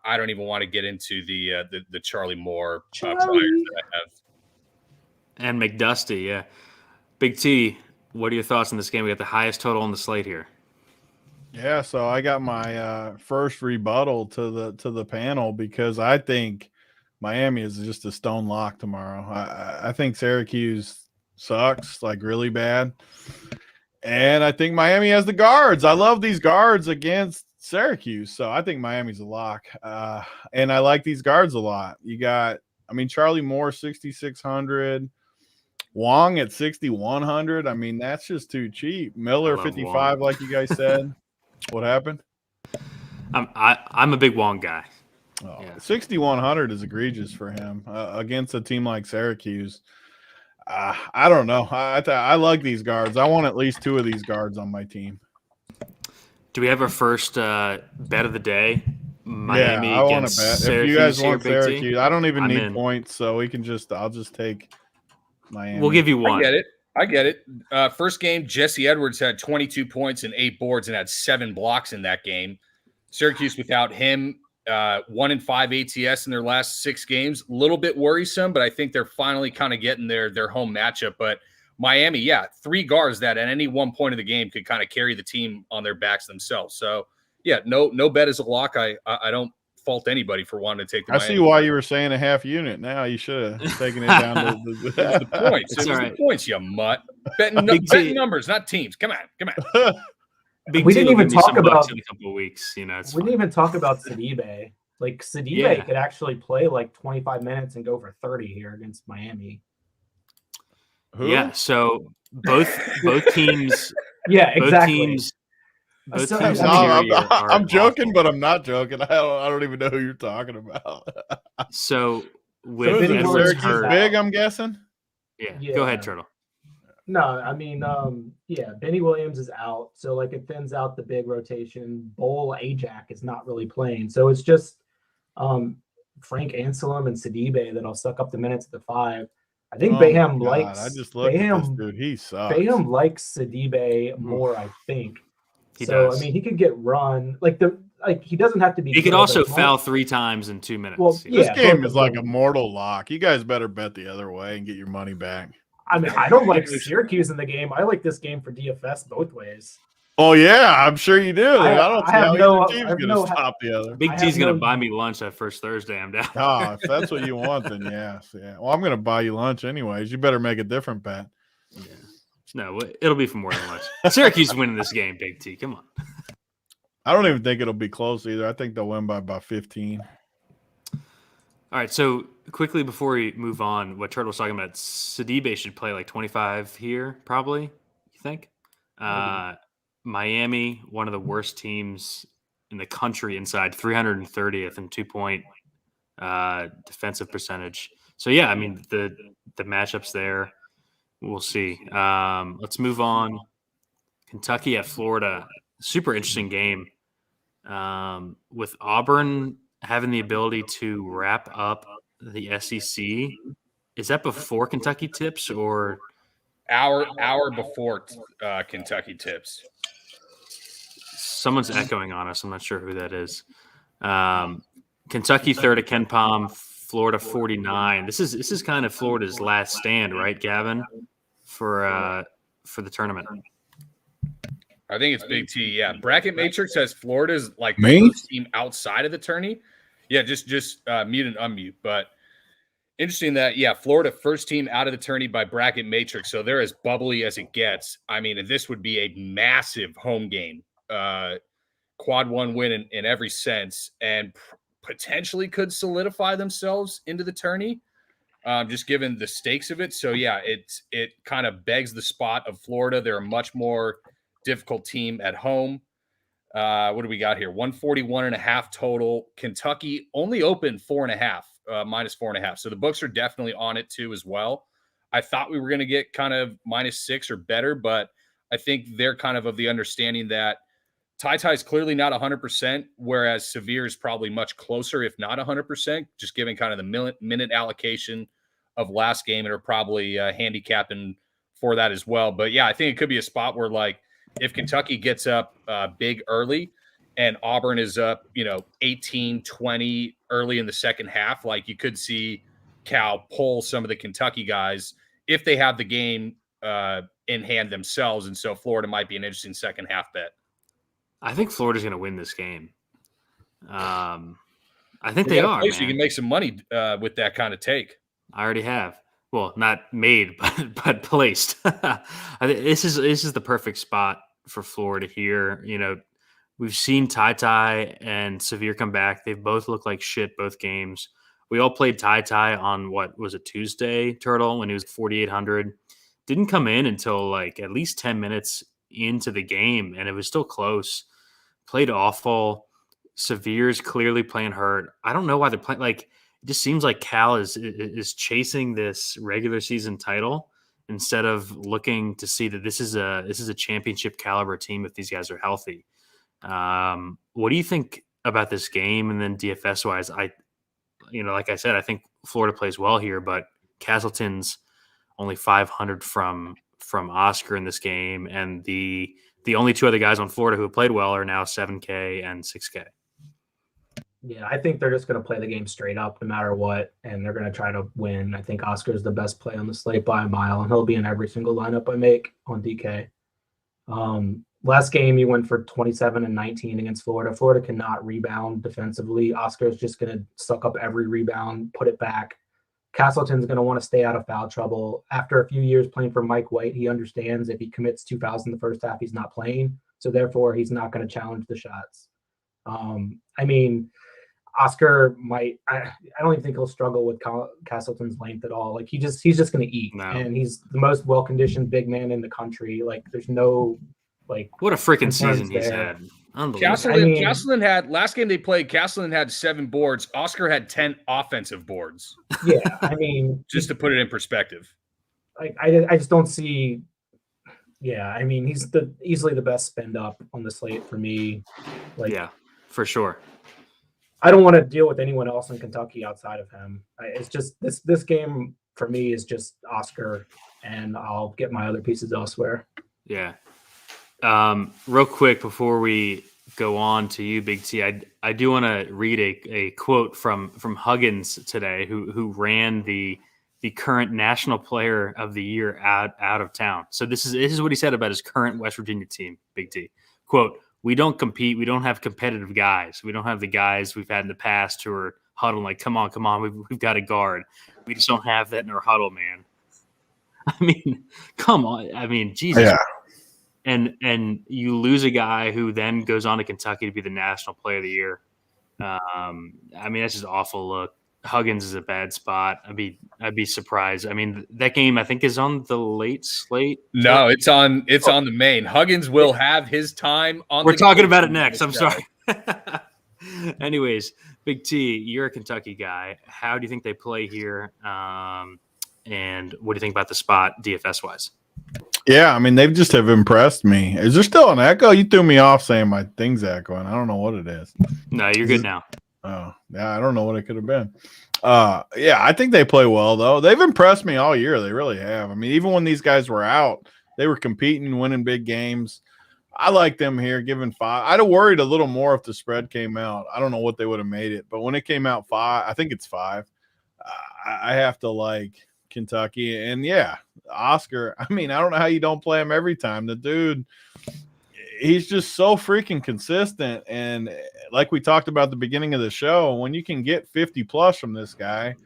I don't even want to get into the Charlie Moore players that I have. And McDusty, yeah. Big T, what are your thoughts on this game? We got the highest total on the slate here. Yeah, so I got my first rebuttal to the panel because I think Miami is just a stone lock tomorrow. I think Syracuse sucks, like really bad. And I think Miami has the guards. I love these guards against Syracuse. So I think Miami's a lock. And I like these guards a lot. You got, Charlie Moore, 6,600. Wong at 6,100. That's just too cheap. Miller, 55, like you guys said. What happened? I'm a big Wong guy. Oh, yeah. 6,100 is egregious for him against a team like Syracuse. I don't know. I like these guards. I want at least 2 of these guards on my team. Do we have our first bet of the day? Miami I want to bet. If you guys want Syracuse, I don't even need points, so I'll just take Miami. We'll give you one. I get it. First game, Jesse Edwards had 22 points and 8 boards and had 7 blocks in that game. Syracuse without him, 1-5 ATS in their last 6 games. A little bit worrisome, but I think they're finally kind of getting their home matchup. But Miami, 3 guards that at any one point of the game could kind of carry the team on their backs themselves. So, no bet is a lock. I don't fault anybody for wanting to take the Miami. See why you were saying a half unit. Now you should have taken it down to the points. It was the points, you mutt. Betting numbers, not teams. Come on. We didn't even talk about in a couple of weeks. We didn't even talk about Sidibe. Like Sidibe could actually play like 25 minutes and go for 30 here against Miami. Who? Yeah. So both teams. Yeah, exactly. I'm joking, but I'm not joking. I don't even know who you're talking about. So with Syracuse big, I'm guessing. Yeah. Go ahead, Turtle. No, Benny Williams is out, so like it thins out the big rotation. Bowl Ajak is not really playing, so it's just Frank Anselm and Sidibe that'll suck up the minutes at the 5. I think Bayham likes. I just looked at this dude. He sucks. Bayham likes Sidibe more, I think. He does. He could get run he doesn't have to be. He could also foul 3 times in 2 minutes. Well, this game is like a mortal lock. You guys better bet the other way and get your money back. I don't like Syracuse in the game. I like this game for DFS both ways. Oh yeah, I'm sure you do. I don't see how either team's going to stop the other. Big T's going to buy me lunch that first Thursday. I'm down. Oh, if that's what you want, then yeah. Well, I'm going to buy you lunch anyways. You better make a different bet. Yeah. No, it'll be for more than lunch. Syracuse winning this game, Big T. Come on. I don't even think it'll be close either. I think they'll win by about 15. All right, so quickly before we move on, what Turtle's talking about, Sidibe should play like 25 here, probably, you think? Miami, one of the worst teams in the country inside 330th in 2-point defensive percentage. So, the matchups there, we'll see. Let's move on. Kentucky at Florida, super interesting game. With Auburn having the ability to wrap up the SEC, is that before Kentucky tips or hour before Kentucky tips? Someone's echoing on us. I'm not sure who that is. Kentucky 3rd at Ken Palm, Florida 49. This is kind of Florida's last stand, right, Gavin, for the tournament. I think it's Big T. Yeah, bracket matrix has Florida's like the first team outside of the tourney. Yeah, just mute and unmute. But interesting that Florida first team out of the tourney by bracket matrix, so they're as bubbly as it gets. This would be a massive home game, quad 1 win in every sense, and potentially could solidify themselves into the tourney, just given the stakes of it. So it kind of begs the spot of Florida. They're a much more difficult team at home. What do we got here? 141.5 total. Kentucky only opened 4.5, minus 4.5. So the books are definitely on it too as well. I thought we were going to get kind of -6 or better, but I think they're kind of the understanding that Ty is clearly not 100%, whereas Severe is probably much closer, if not 100%, just given kind of the minute allocation of last game, and are probably handicapping for that as well. But I think it could be a spot where if Kentucky gets up big early and Auburn is up, 18-20 early in the second half, you could see Cal pull some of the Kentucky guys if they have the game in hand themselves. And so Florida might be an interesting second half bet. I think Florida's going to win this game. I think they are. Man. You can make some money with that kind of take. I already have. Well, not made, but placed. I think this is the perfect spot for Florida here. You know, we've seen Ty and Severe come back. They've both looked like shit both games. We all played Ty on what was it, Tuesday, Turtle, when he was 4,800. Didn't come in until like at least 10 minutes into the game, and it was still close. Played awful. Severe's clearly playing hurt. I don't know why they're playing. Like, it just seems like Cal is chasing this regular season title instead of looking to see that this is a championship caliber team if these guys are healthy. What do you think about this game? And then DFS wise, like I said, I think Florida plays well here, but Castleton's only 500 from Oscar in this game, and the only two other guys on Florida who have played well are now 7K and 6K. Yeah, I think they're just going to play the game straight up no matter what, and they're going to try to win. I think Oscar's the best play on the slate by a mile, and he'll be in every single lineup I make on DK. Last game, he went for 27 and 19 against Florida. Florida cannot rebound defensively. Oscar's just going to suck up every rebound, put it back. Castleton's going to want to stay out of foul trouble. After a few years playing for Mike White, he understands if he commits 2 fouls in the first half, he's not playing. So therefore, he's not going to challenge the shots. Oscar might. I don't even think he'll struggle with Castleton's length at all. Like he's just going to eat, and he's the most well conditioned big man in the country. Like there's no what a freaking season he's had. Unbelievable. Castleton had last game they played. Castleton had 7 boards. Oscar had 10 offensive boards. Yeah, just to put it in perspective. I just don't see. Yeah, he's easily the best spend up on the slate for me. Yeah, for sure. I don't want to deal with anyone else in Kentucky outside of him. It's just this game for me is just Oscar, and I'll get my other pieces elsewhere. Yeah. Real quick before we go on to you, Big T, I do want to read a quote from Huggins today, who ran the current National Player of the Year out of town. So this is what he said about his current West Virginia team, Big T. Quote, "We don't compete. We don't have competitive guys. We don't have the guys we've had in the past who are huddling like, come on, we've got a guard. We just don't have that in our huddle, man." Come on. Jesus. Yeah. And you lose a guy who then goes on to Kentucky to be the National Player of the Year. That's just an awful look. Huggins is a bad spot. I'd be surprised. That game I think is on the late slate. No, it's on the main. Huggins will have his time on. We're talking about it next. I'm sorry. Anyways, Big T, you're a Kentucky guy. How do you think they play here? And what do you think about the spot DFS wise? Yeah, they just have impressed me. Is there still an echo? You threw me off saying my thing's echoing. I don't know what it is. No, you're good now. Oh, yeah, I don't know what it could have been. Yeah, I think they play well, though. They've impressed me all year. They really have. Even when these guys were out, they were competing, winning big games. I like them here, giving 5. I'd have worried a little more if the spread came out. I don't know what they would have made it, but when it came out 5, I think it's 5. I have to like Kentucky. And, yeah, Oscar, I don't know how you don't play him every time. The dude – he's just so freaking consistent. And like we talked about at the beginning of the show, when you can get 50 plus from this guy,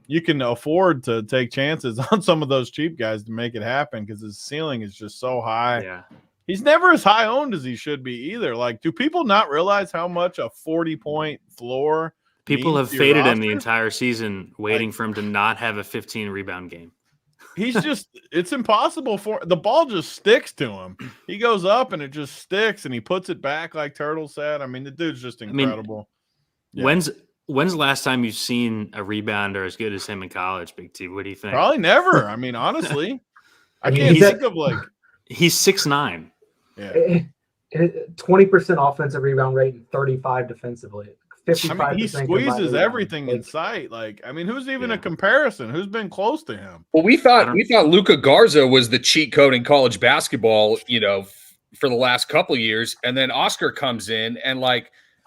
you can afford to take chances on some of those cheap guys to make it happen because his ceiling is just so high. Yeah. He's never as high owned as he should be either. Like, do people not realize how much a 40-point floor? People have faded him the entire season waiting for him to not have a 15 rebound game. He's just – it's impossible for – the ball just sticks to him. He goes up and it just sticks and he puts it back like Turtle said. The dude's just incredible. Yeah. When's the last time you've seen a rebounder as good as him in college, Big T? What do you think? Probably never. Honestly. I can't think of he's 6'9". Yeah. 20% offensive rebound rate and 35 defensively. 55%. He squeezes everything in sight. Who's even a comparison? Who's been close to him? Well, we thought Luka Garza was the cheat code in college basketball, for the last couple of years, and then Oscar comes in, and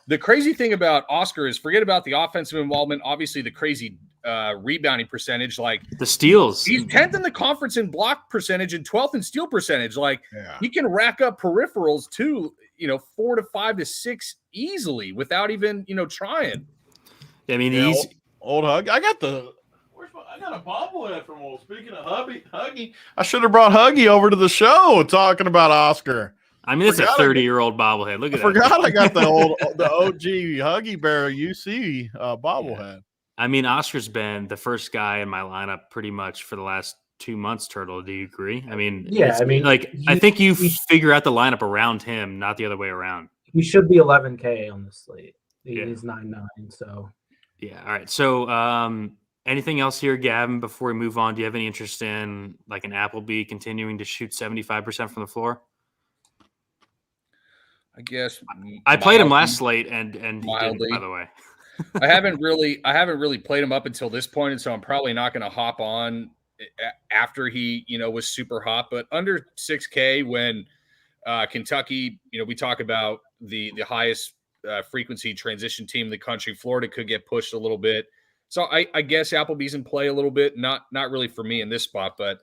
the crazy thing about Oscar is forget about the offensive involvement. Obviously, the crazy rebounding percentage, the steals. He's 10th in the conference in block percentage and 12th in steal percentage. He can rack up peripherals too. 4 to 5 to 6 easily without even, trying. I mean, Yeah, he's old Hug. I got a bobblehead from old. Speaking of Huggy, I should have brought Huggy over to the show talking about Oscar. I mean, it's a 30-year-old bobblehead. Look at that. I forgot I got the OG Huggy Bear UC bobblehead. Yeah. I mean, Oscar's been the first guy in my lineup pretty much for the last 2 months, Turtle. Do you agree? I mean, yeah, I mean, I think you figure out the lineup around him, not the other way around. He should be 11K on the slate. Yeah. He's 9.9, so. Yeah, all right. So anything else here, Gavin, before we move on? Do you have any interest in like an Appleby continuing to shoot 75% from the floor? I guess I played him last slate and he didn't, by the way. I haven't really played him up until this point, and so I'm probably not going to hop on after he, was super hot. But under 6K, when Kentucky, we talk about the highest frequency transition team in the country, Florida could get pushed a little bit. So I guess Applebee's in play a little bit. Not really for me in this spot, but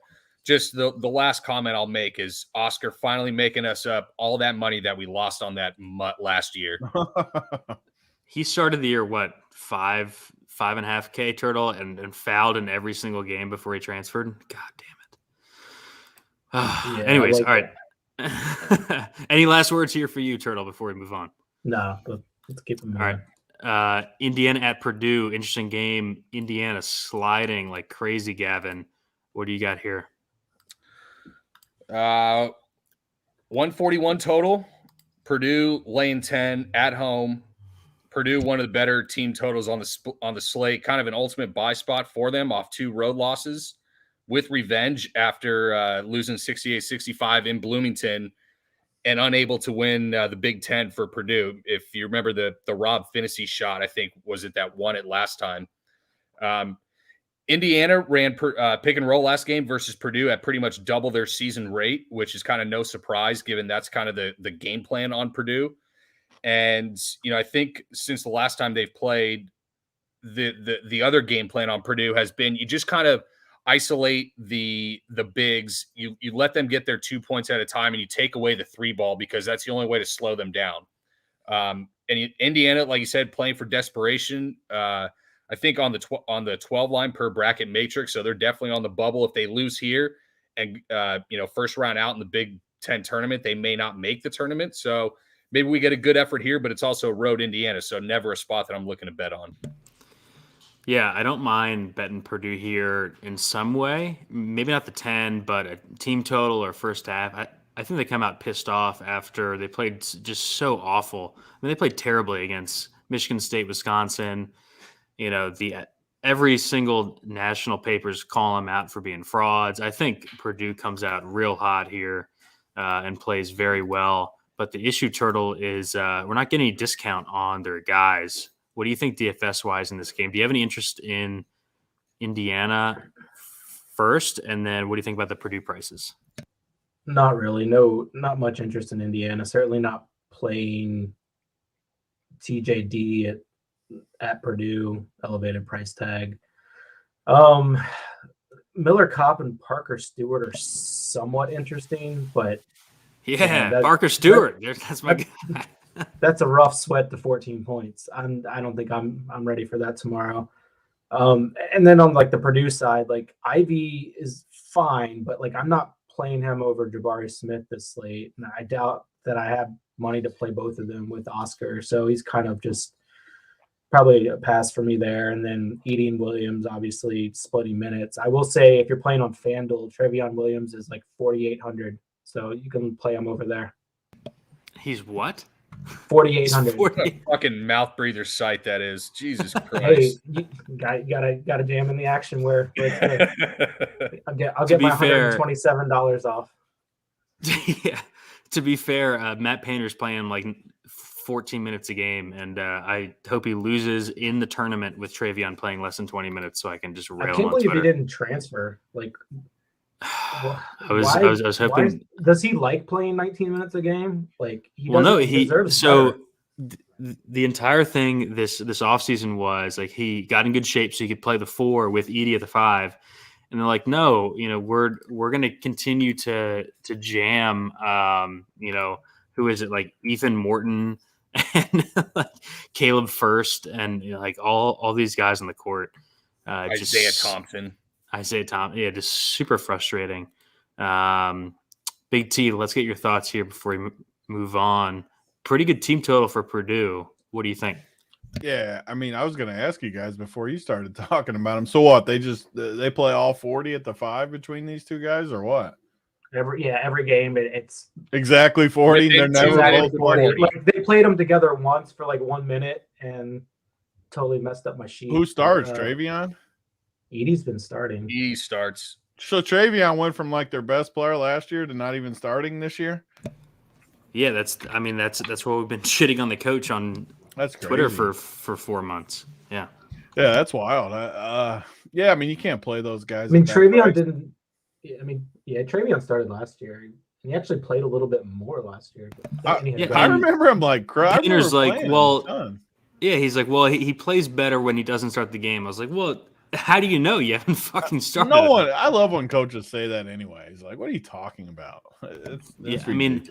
just the last comment I'll make is Oscar finally making us up all that money that we lost on that mutt last year. He started the year, 5.5K, Turtle, and fouled in every single game before he transferred. God damn it. Anyways, all right. Any last words here for you, Turtle, before we move on? No, but let's keep them moving. All right. Indiana at Purdue. Interesting game. Indiana sliding like crazy, Gavin. What do you got here? 141 total. Purdue laying 10 at home. Purdue, one of the better team totals on the slate. Kind of an ultimate buy spot for them off 2 road losses with revenge after losing 68-65 in Bloomington and unable to win the Big Ten for Purdue. If you remember the Rob Finney shot, I think, was it that won it last time. Indiana ran pick and roll last game versus Purdue at pretty much double their season rate, which is kind of no surprise given that's kind of the game plan on Purdue. And, I think since the last time they've played, the other game plan on Purdue has been you just kind of isolate the bigs. You let them get their 2 points at a time, and you take away the 3 ball because that's the only way to slow them down. And Indiana, like you said, playing for desperation. I think on the 12 line per bracket matrix, so they're definitely on the bubble. If they lose here and first round out in the Big Ten tournament, they may not make the tournament. So maybe we get a good effort here, but it's also road Indiana, so never a spot that I'm looking to bet on. Yeah, I don't mind betting Purdue here in some way. Maybe not the 10, but a team total or first half. I think they come out pissed off after they played just so awful. I mean, they played terribly against Michigan State, Wisconsin. Every single national papers call them out for being frauds. I think Purdue comes out real hot here and plays very well. But the issue, Turtle, is we're not getting any discount on their guys. What do you think DFS-wise in this game? Do you have any interest in Indiana first? And then what do you think about the Purdue prices? Not really. No, not much interest in Indiana. Certainly not playing TJD at Purdue, elevated price tag. Miller Kopp and Parker Stewart are somewhat interesting, but Parker Stewart. That's my guy. That's a rough sweat to 14 points. I don't think I'm ready for that tomorrow. And then on like the Purdue side, like Ivy is fine, but like I'm not playing him over Jabari Smith this slate, and I doubt that I have money to play both of them with Oscar. So he's kind of just probably a pass for me there. And then Eden Williams, obviously splitting minutes. I will say if you're playing on FanDuel, Trevion Williams is like 4,800. So you can play him over there. He's what? 4,800. What a fucking mouth breather site that is. Jesus Christ. Hey, you gotta jam in the action where it's good. I'll get my $127 off. Yeah. To be fair, Matt Painter's playing like 14 minutes a game, and I hope he loses in the tournament with Trevion playing less than 20 minutes so I can just rail him on Twitter. I can't believe he didn't transfer. Like, I was hoping. Does he like playing 19 minutes a game? Like, the entire thing this offseason was like he got in good shape so he could play the 4 with Edie at the 5, and they're like, no, we're going to continue to jam, who is it, like Ethan Morton and like Caleb First, and like all these guys on the court. Isaiah Thompson. Yeah, just super frustrating. Big T, let's get your thoughts here before we move on. Pretty good team total for Purdue. What do you think? Yeah, I mean, I was going to ask you guys before you started talking about them. So what? They play all 40 at the 5 between these two guys, or what? Every game it's exactly 40. They're never both 40. Like they played them together once for like 1 minute and totally messed up my sheet. Who starts? Travion? Edie's been starting. Edie starts. So Travion went from like their best player last year to not even starting this year. Yeah, that's what we've been shitting on the coach on Twitter for 4 months. Yeah, that's wild. Yeah, I mean you can't play those guys. I mean Travion didn't. I mean, yeah, Travion started last year. And he actually played a little bit more last year. I remember him like crying. He's like, he plays better when he doesn't start the game. I was like, well, how do you know you haven't fucking started? I love when coaches say that anyway. He's like, what are you talking about? It's ridiculous. I mean,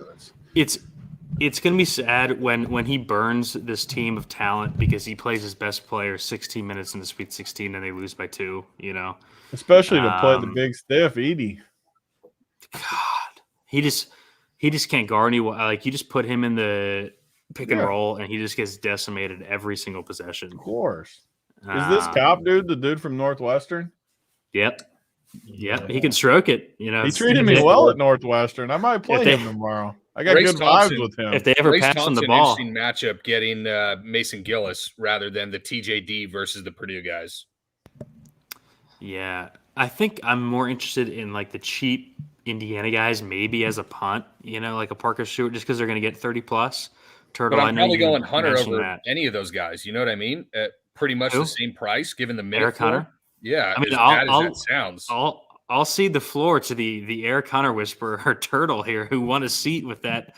it's going to be sad when he burns this team of talent because he plays his best player 16 minutes in the Sweet 16 and they lose by 2, Especially to play the big stiff Edie. God, he just can't guard anyone. Like you just put him in the pick and roll and he just gets decimated every single possession. Of course. Is this Cop dude the dude from Northwestern? Yep. Yep. He can stroke it. He treated me well at Northwestern. I might play him tomorrow. I got good vibes with him. If they ever pass on the ball. Interesting matchup getting Mason Gillis rather than the TJD versus the Purdue guys. Yeah. I think I'm more interested in like the cheap Indiana guys, maybe as a punt, like a Parker Stewart, just because they're going to get 30 plus. Turtle, but I'm probably going Hunter over any of those guys. You know what I mean? At pretty much the same price, given the minute. Eric Hunter? Yeah, I mean, as bad as that sounds. I'll cede the floor to the Eric Hunter whisperer, or Turtle here, who won a seat with that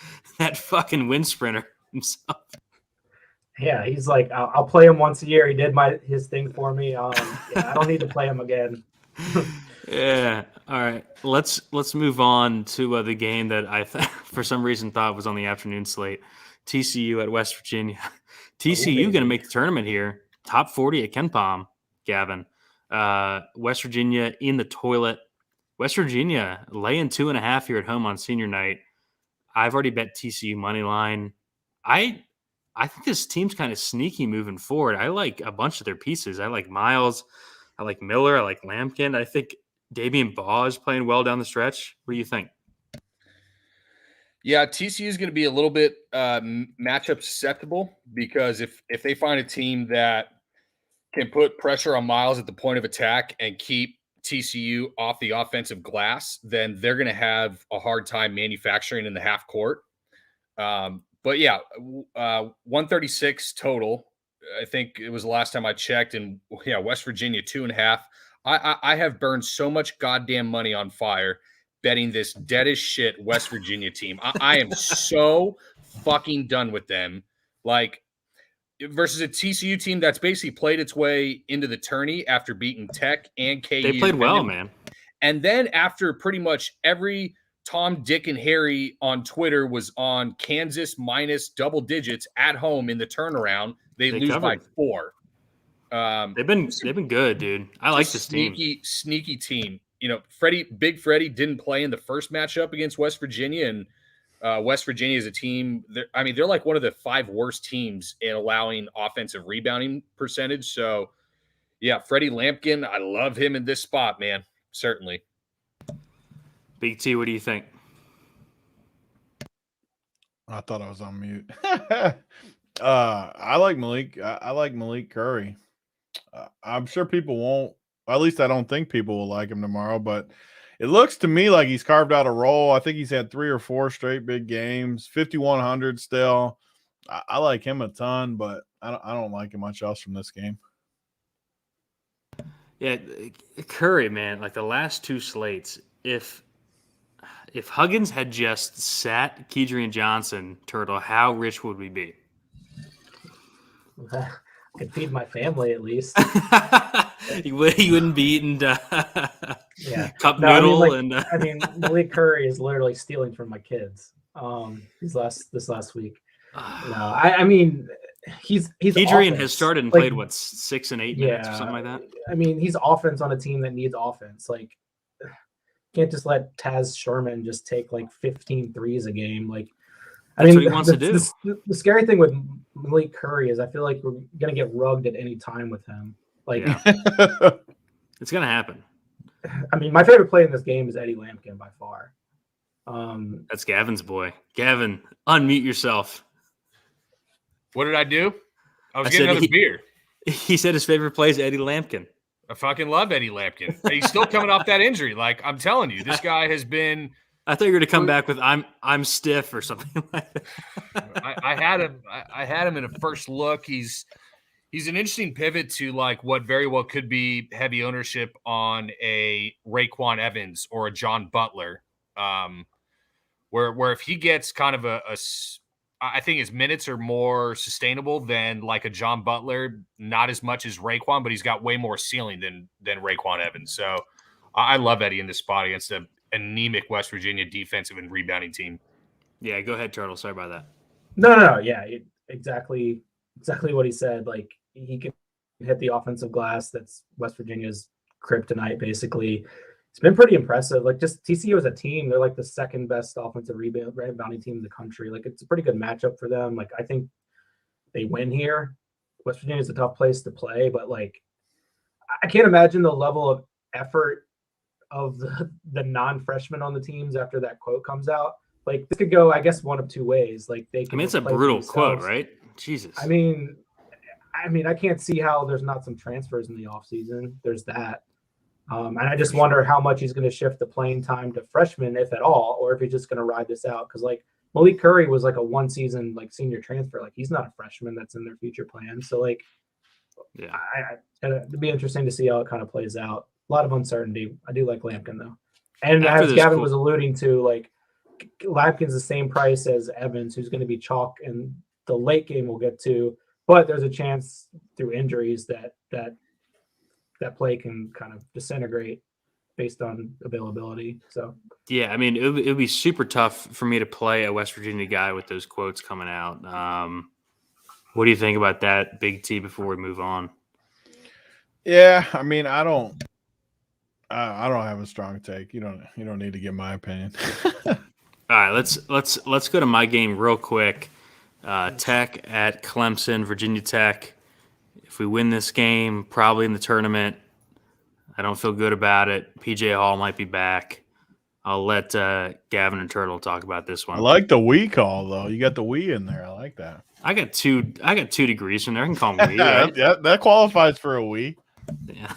fucking wind sprinter himself. Yeah, he's like, I'll play him once a year. He did his thing for me. I don't need to play him again. Yeah. All right. Let's move on to the game that I for some reason thought was on the afternoon slate. TCU at West Virginia. TCU going to make the tournament here. Top 40 at KenPom, Gavin. West Virginia in the toilet. West Virginia laying 2.5 here at home on senior night. I've already bet TCU money line. I think this team's kind of sneaky moving forward. I like a bunch of their pieces. I like Miles. I like Miller. I like Lampkin. I think Davian Baugh is playing well down the stretch. What do you think? Yeah, TCU is going to be a little bit matchup susceptible because if they find a team that can put pressure on Miles at the point of attack and keep TCU off the offensive glass, then they're going to have a hard time manufacturing in the half court. But yeah, 136 total. I think it was the last time I checked. And yeah, West Virginia 2.5. I have burned so much goddamn money on fire betting this dead as shit West Virginia team. I am so fucking done with them. Like, versus a TCU team that's basically played its way into the tourney after beating Tech and KU. They played well, man. And then after pretty much every Tom, Dick, and Harry on Twitter was on Kansas minus double digits at home in the turnaround, they lose covered by 4. They've been good, dude. I like this sneaky team. Big Freddie didn't play in the first matchup against West Virginia, and West Virginia is a team. They're like one of the 5 worst teams in allowing offensive rebounding percentage. So, yeah, Freddie Lampkin, I love him in this spot, man. Certainly. Big T, what do you think? I thought I was on mute. I like Malik. I like Malik Curry. I'm sure people won't. At least I don't think people will like him tomorrow. But it looks to me like he's carved out a role. I think he's had 3 or 4 straight big games. 5,100 still. I like him a ton, but I don't like him much else from this game. Yeah, Curry, man. Like the last 2 slates, if Huggins had just sat Kedrian Johnson, Turtle, how rich would we be? I could feed my family at least. He wouldn't be eating cup noodle. Malik Curry is literally stealing from my kids. This last week. No, I mean, he's Kedrian offense. has started and Like, played, what, 6 and 8 minutes or something like that? I mean, he's offense on a team that needs offense. Like, can't just let Taz Sherman just take like 15 threes a game. Like, That's what he wants to do. The scary thing with Malik Curry is I feel like we're going to get rugged at any time with him. Like, it's going to happen. I mean, my favorite play in this game is Eddie Lampkin by far. That's Gavin's boy. Gavin, unmute yourself. What did I do? I was getting another beer. He said his favorite play is Eddie Lampkin. I fucking love Eddie Lampkin. He's still coming off that injury. Like, I'm telling you, this guy has been. I thought you were going to come back with I'm stiff or something like that. I had him in a first look. He's an interesting pivot to like what very well could be heavy ownership on a Raekwon Evans or a John Butler, where if he gets kind of I think his minutes are more sustainable than like a John Butler, not as much as Raekwon, but he's got way more ceiling than Raekwon Evans. So I love Eddie in this spot against a anemic West Virginia defensive and rebounding team. Yeah, go ahead, Turtle. Sorry about that. No. Yeah, exactly what he said. Like, he can hit the offensive glass. That's West Virginia's kryptonite, basically. It's been pretty impressive. Like, just TCU as a team, they're like the second best offensive rebounding team in the country. Like, it's a pretty good matchup for them. Like, I think they win here. West Virginia is a tough place to play, but like, I can't imagine the level of effort of the non-freshmen on the teams after that quote comes out. Like, this could go, I guess, one of two ways. Like, they can. I mean, it's a brutal quote, right? Jesus. I mean, I can't see how there's not some transfers in the offseason. There's that. And I just wonder how much he's going to shift the playing time to freshmen, if at all, or if he's just going to ride this out. Because, like, Malik Curry was like a one-season, like, senior transfer. Like, he's not a freshman that's in their future plans. So, like, yeah, it'd be interesting to see how it kind of plays out. A lot of uncertainty. I do like Lampkin, though. And as Gavin was alluding to, like, Lampkin's the same price as Evans, who's going to be chalk in the late game we'll get to. But there's a chance through injuries that play can kind of disintegrate based on availability. So yeah, I mean, it would be super tough for me to play a West Virginia guy with those quotes coming out. What do you think about that, Big T, before we move on? Yeah, I mean, I don't have a strong take. You don't need to get my opinion. All right, let's go to my game real quick. Tech at Clemson, Virginia Tech. If we win this game, probably in the tournament. I don't feel good about it. PJ Hall might be back. I'll let Gavin and Turtle talk about this one. I like the we call though. You got the we in there. I like that. I got 2 degrees from there. I can call me we. Right? Yeah, that qualifies for a we. Yeah.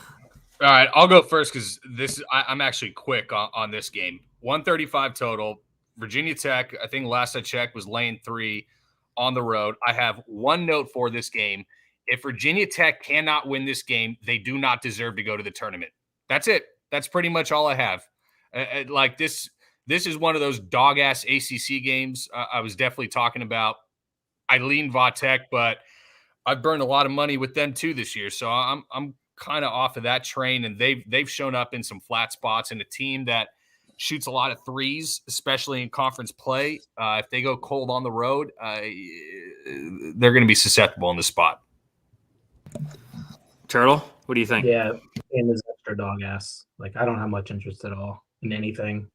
All right, I'll go first because I'm actually quick on this game. 135 total. Virginia Tech, I think last I checked, was laying 3 on the road. I have one note for this game. If Virginia Tech cannot win this game, they do not deserve to go to the tournament. That's it. That's pretty much all I have. Like this is one of those dog-ass ACC games I was definitely talking about. I lean Va Tech, but I've burned a lot of money with them too this year. So I'm kind of off of that train, and they've shown up in some flat spots, and a team that shoots a lot of threes, especially in conference play. If they go cold on the road, they're going to be susceptible in this spot. Turtle, what do you think? Yeah, and his extra dog ass. Like, I don't have much interest at all in anything.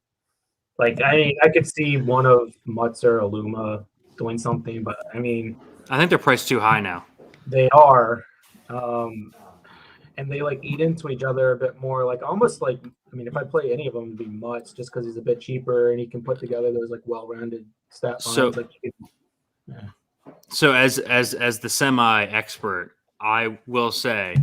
Like, I could see one of Mutz or Aluma doing something, but I mean, I think they're priced too high now. They are. And they like eat into each other a bit more, like almost like, I mean, if I play any of them, it'd be Mutz just because he's a bit cheaper and he can put together those like well-rounded stat lines. So, like, so as the semi-expert, I will say,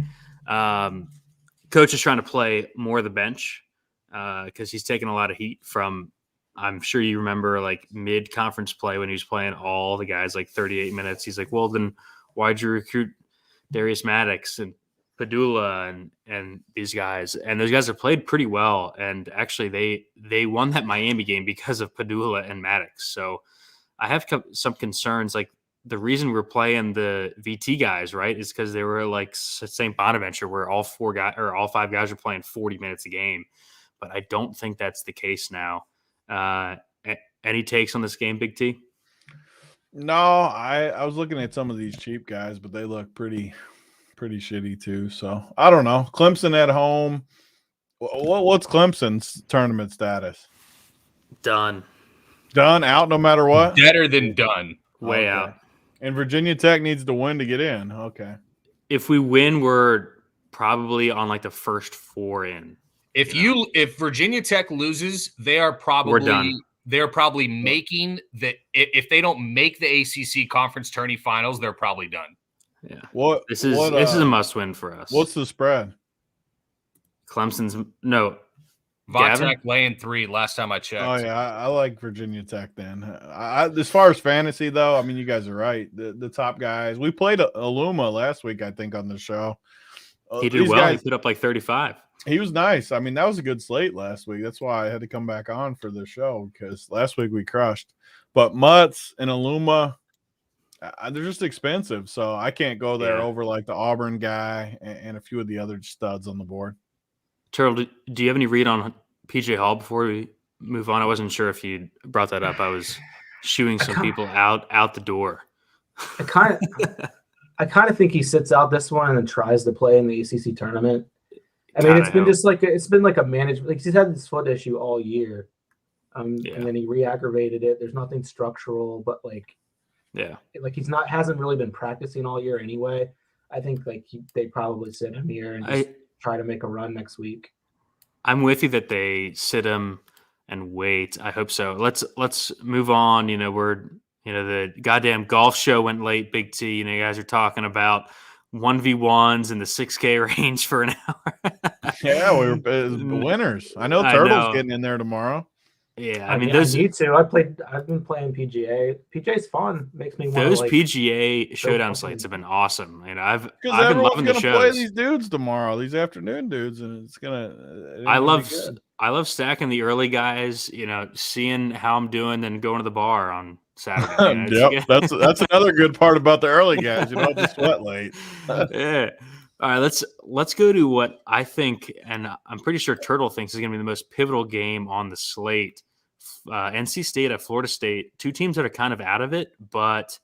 coach is trying to play more of the bench because he's taking a lot of heat from. I'm sure you remember like mid-conference play when he was playing all the guys like 38 minutes. He's like, well, then why'd you recruit Darius Maddox and Padula and these guys? And those guys have played pretty well. And actually they won that Miami game because of Padula and Maddox. So I have some concerns. Like the reason we're playing the VT guys, right, is because they were like St. Bonaventure where all 5 guys are playing 40 minutes a game. But I don't think that's the case now. Any takes on this game, Big T? No, I was looking at some of these cheap guys, but they look pretty shitty too. So I don't know. Clemson at home. What's Clemson's tournament status? Done. Done, out no matter what? Better than done. Way out. And Virginia Tech needs to win to get in. Okay. If we win, we're probably on like the first 4 in. If Virginia Tech loses, they're probably making the if they don't make the ACC conference tourney finals, they're probably done. Yeah. This is a must win for us. What's the spread? Clemson's no. Tech laying 3 last time I checked. Oh yeah, I like Virginia Tech then. As far as fantasy though, I mean you guys are right. The top guys. We played Aluma last week, I think, on the show. He did well. He put up like 35. He was nice. I mean, that was a good slate last week. That's why I had to come back on for the show because last week we crushed. But Mutts and Aluma, they're just expensive. So I can't go there over like the Auburn guy and a few of the other studs on the board. Turtle, do you have any read on PJ Hall before we move on? I wasn't sure if you brought that up. I was shooing some people out the door. I kind of think he sits out this one and then tries to play in the ACC tournament. I mean, it's been like a management. Like he's had this foot issue all year, and then he re-aggravated it. There's nothing structural, but like he's hasn't really been practicing all year anyway. I think they probably sit him here and just try to make a run next week. I'm with you that they sit him and wait. I hope so. Let's move on. The goddamn golf show went late. Big T. You guys are talking about 1v1s in the 6K range for an hour. Yeah, we were winners. I know Turtle's getting in there tomorrow. Yeah, I mean, I need to. I've been playing PGA. PGA's fun. Makes me want those PGA showdown slates have been awesome. I've been loving the shows. Play these dudes tomorrow, these afternoon dudes, and it's gonna. I love stacking the early guys. Seeing how I'm doing, then going to the bar on Saturday. Yep, that's another good part about the early guys. You don't have to sweat late. Yeah. All right, let's go to what I think, and I'm pretty sure Turtle thinks is going to be the most pivotal game on the slate. NC State at Florida State, 2 teams that are kind of out of it, but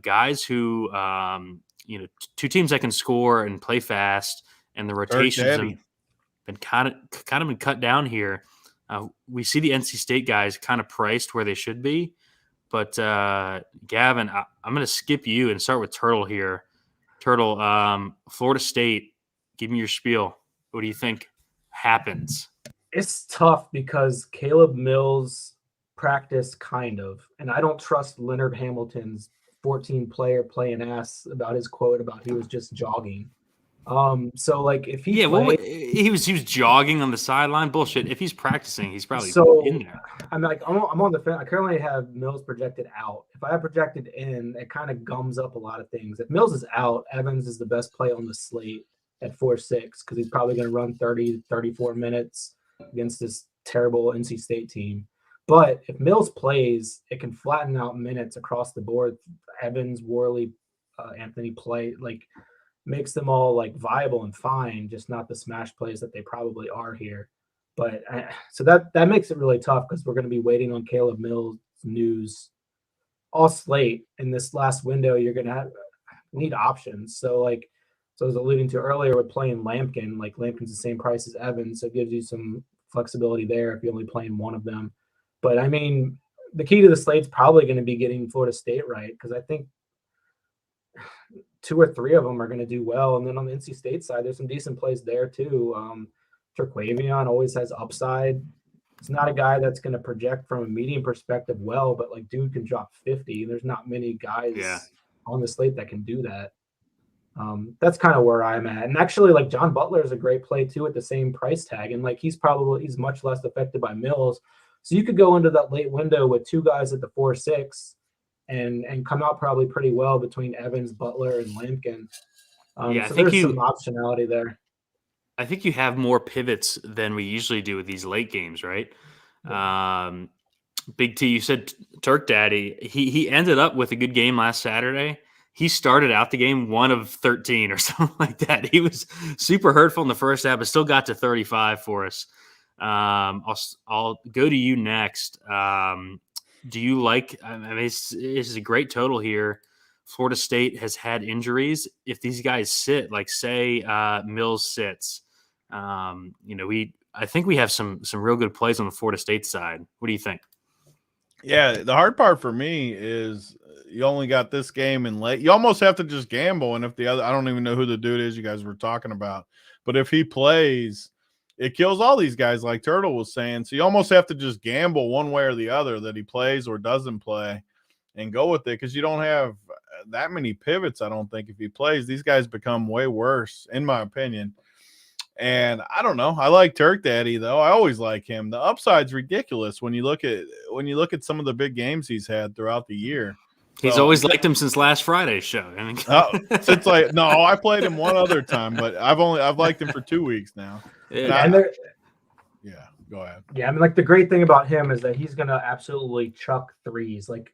guys who 2 teams that can score and play fast, and the rotations have been kind of been cut down here. We see the NC State guys kind of priced where they should be, but Gavin, I'm going to skip you and start with Turtle here. Turtle, Florida State, give me your spiel. What do you think happens? It's tough because Caleb Mills practiced kind of, and I don't trust Leonard Hamilton's 14-player playing ass about his quote about he was just jogging. So like if he he was jogging on the sideline. Bullshit. If he's practicing, he's probably in there. I'm on the fence. I currently have Mills projected out. If I have projected in, it kind of gums up a lot of things. If Mills is out, Evans is the best play on the slate at 4-6 because he's probably going to run 30, 34 minutes against this terrible NC State team. But if Mills plays, it can flatten out minutes across the board. Evans, Worley, Anthony play makes them all viable and fine, just not the smash plays that they probably are here. But so that makes it really tough because we're going to be waiting on Caleb Mills news all slate. In this last window, you're going to need options. So I was alluding to earlier with playing Lampkin, Lampkin's the same price as Evans, so it gives you some flexibility there if you're only playing one of them. But I mean, the key to the slate's probably going to be getting Florida State right, because I think 2 or 3 of them are going to do well. And then on the NC State side, there's some decent plays there too. Turquavion always has upside. It's not a guy that's going to project from a medium perspective well, but dude can drop 50. There's not many guys on the slate that can do that. That's kind of where I'm at. And actually, John Butler is a great play too at the same price tag. And he's much less affected by Mills. So you could go into that late window with 2 guys at the 4-6 and come out probably pretty well between Evans, Butler, and Lampkin. I so think there's some optionality there. I think you have more pivots than we usually do with these late games, right? Big T, you said Turk Daddy. He ended up with a good game last Saturday. He started out the game 1 of 13 or something like that. He was super hurtful in the first half, but still got to 35 for us. I'll go to you next. do you like? I mean, it's a great total here. Florida State has had injuries. If these guys sit, like say Mills sits, I think we have some real good plays on the Florida State side. What do you think? Yeah, the hard part for me is you only got this game in late. You almost have to just gamble. And if the other, I don't even know who the dude is you guys were talking about, but if he plays, it kills all these guys, like Turtle was saying. So you almost have to just gamble one way or the other that he plays or doesn't play and go with it, because you don't have that many pivots, I don't think, if he plays. These guys become way worse, in my opinion. And I don't know. I like Turk Daddy, though. I always like him. The upside's ridiculous when you look at some of the big games he's had throughout the year. He's always liked him since last Friday's show. I mean, I played him one other time, but I've liked him for 2 weeks now. Yeah, go ahead. Yeah, I mean, like the great thing about him is that he's gonna absolutely chuck threes. Like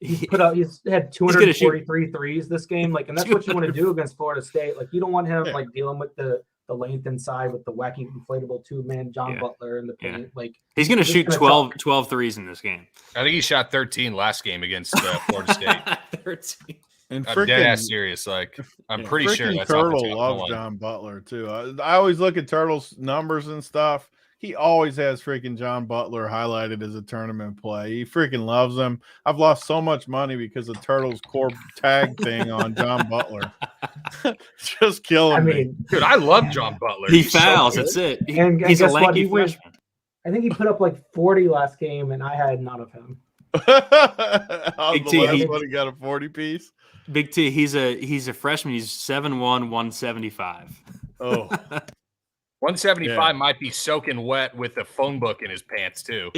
he's had 243 threes this game. Like, and that's what you want to do against Florida State. Like, you don't want him like dealing with the length inside with the wacky inflatable two-man John Butler in the paint. Like, he's going to shoot 12 threes in this game. I think he shot 13 last game against Florida State. 13. And I'm dead ass serious. Like, I'm pretty sure that's Turtle loves John Butler too. I always look at Turtle's numbers and stuff. He always has freaking John Butler highlighted as a tournament play. He freaking loves him. I've lost so much money because of Turtle's core tag thing on John Butler. Just killing me. Dude, I love John Butler. He fouls. That's it. He's a lanky freshman. I think he put up like 40 last game, and I had none of him. Big T, he got a 40 piece. Big T, he's a freshman. He's 7'1", 175. Oh. 175 might be soaking wet with the phone book in his pants too.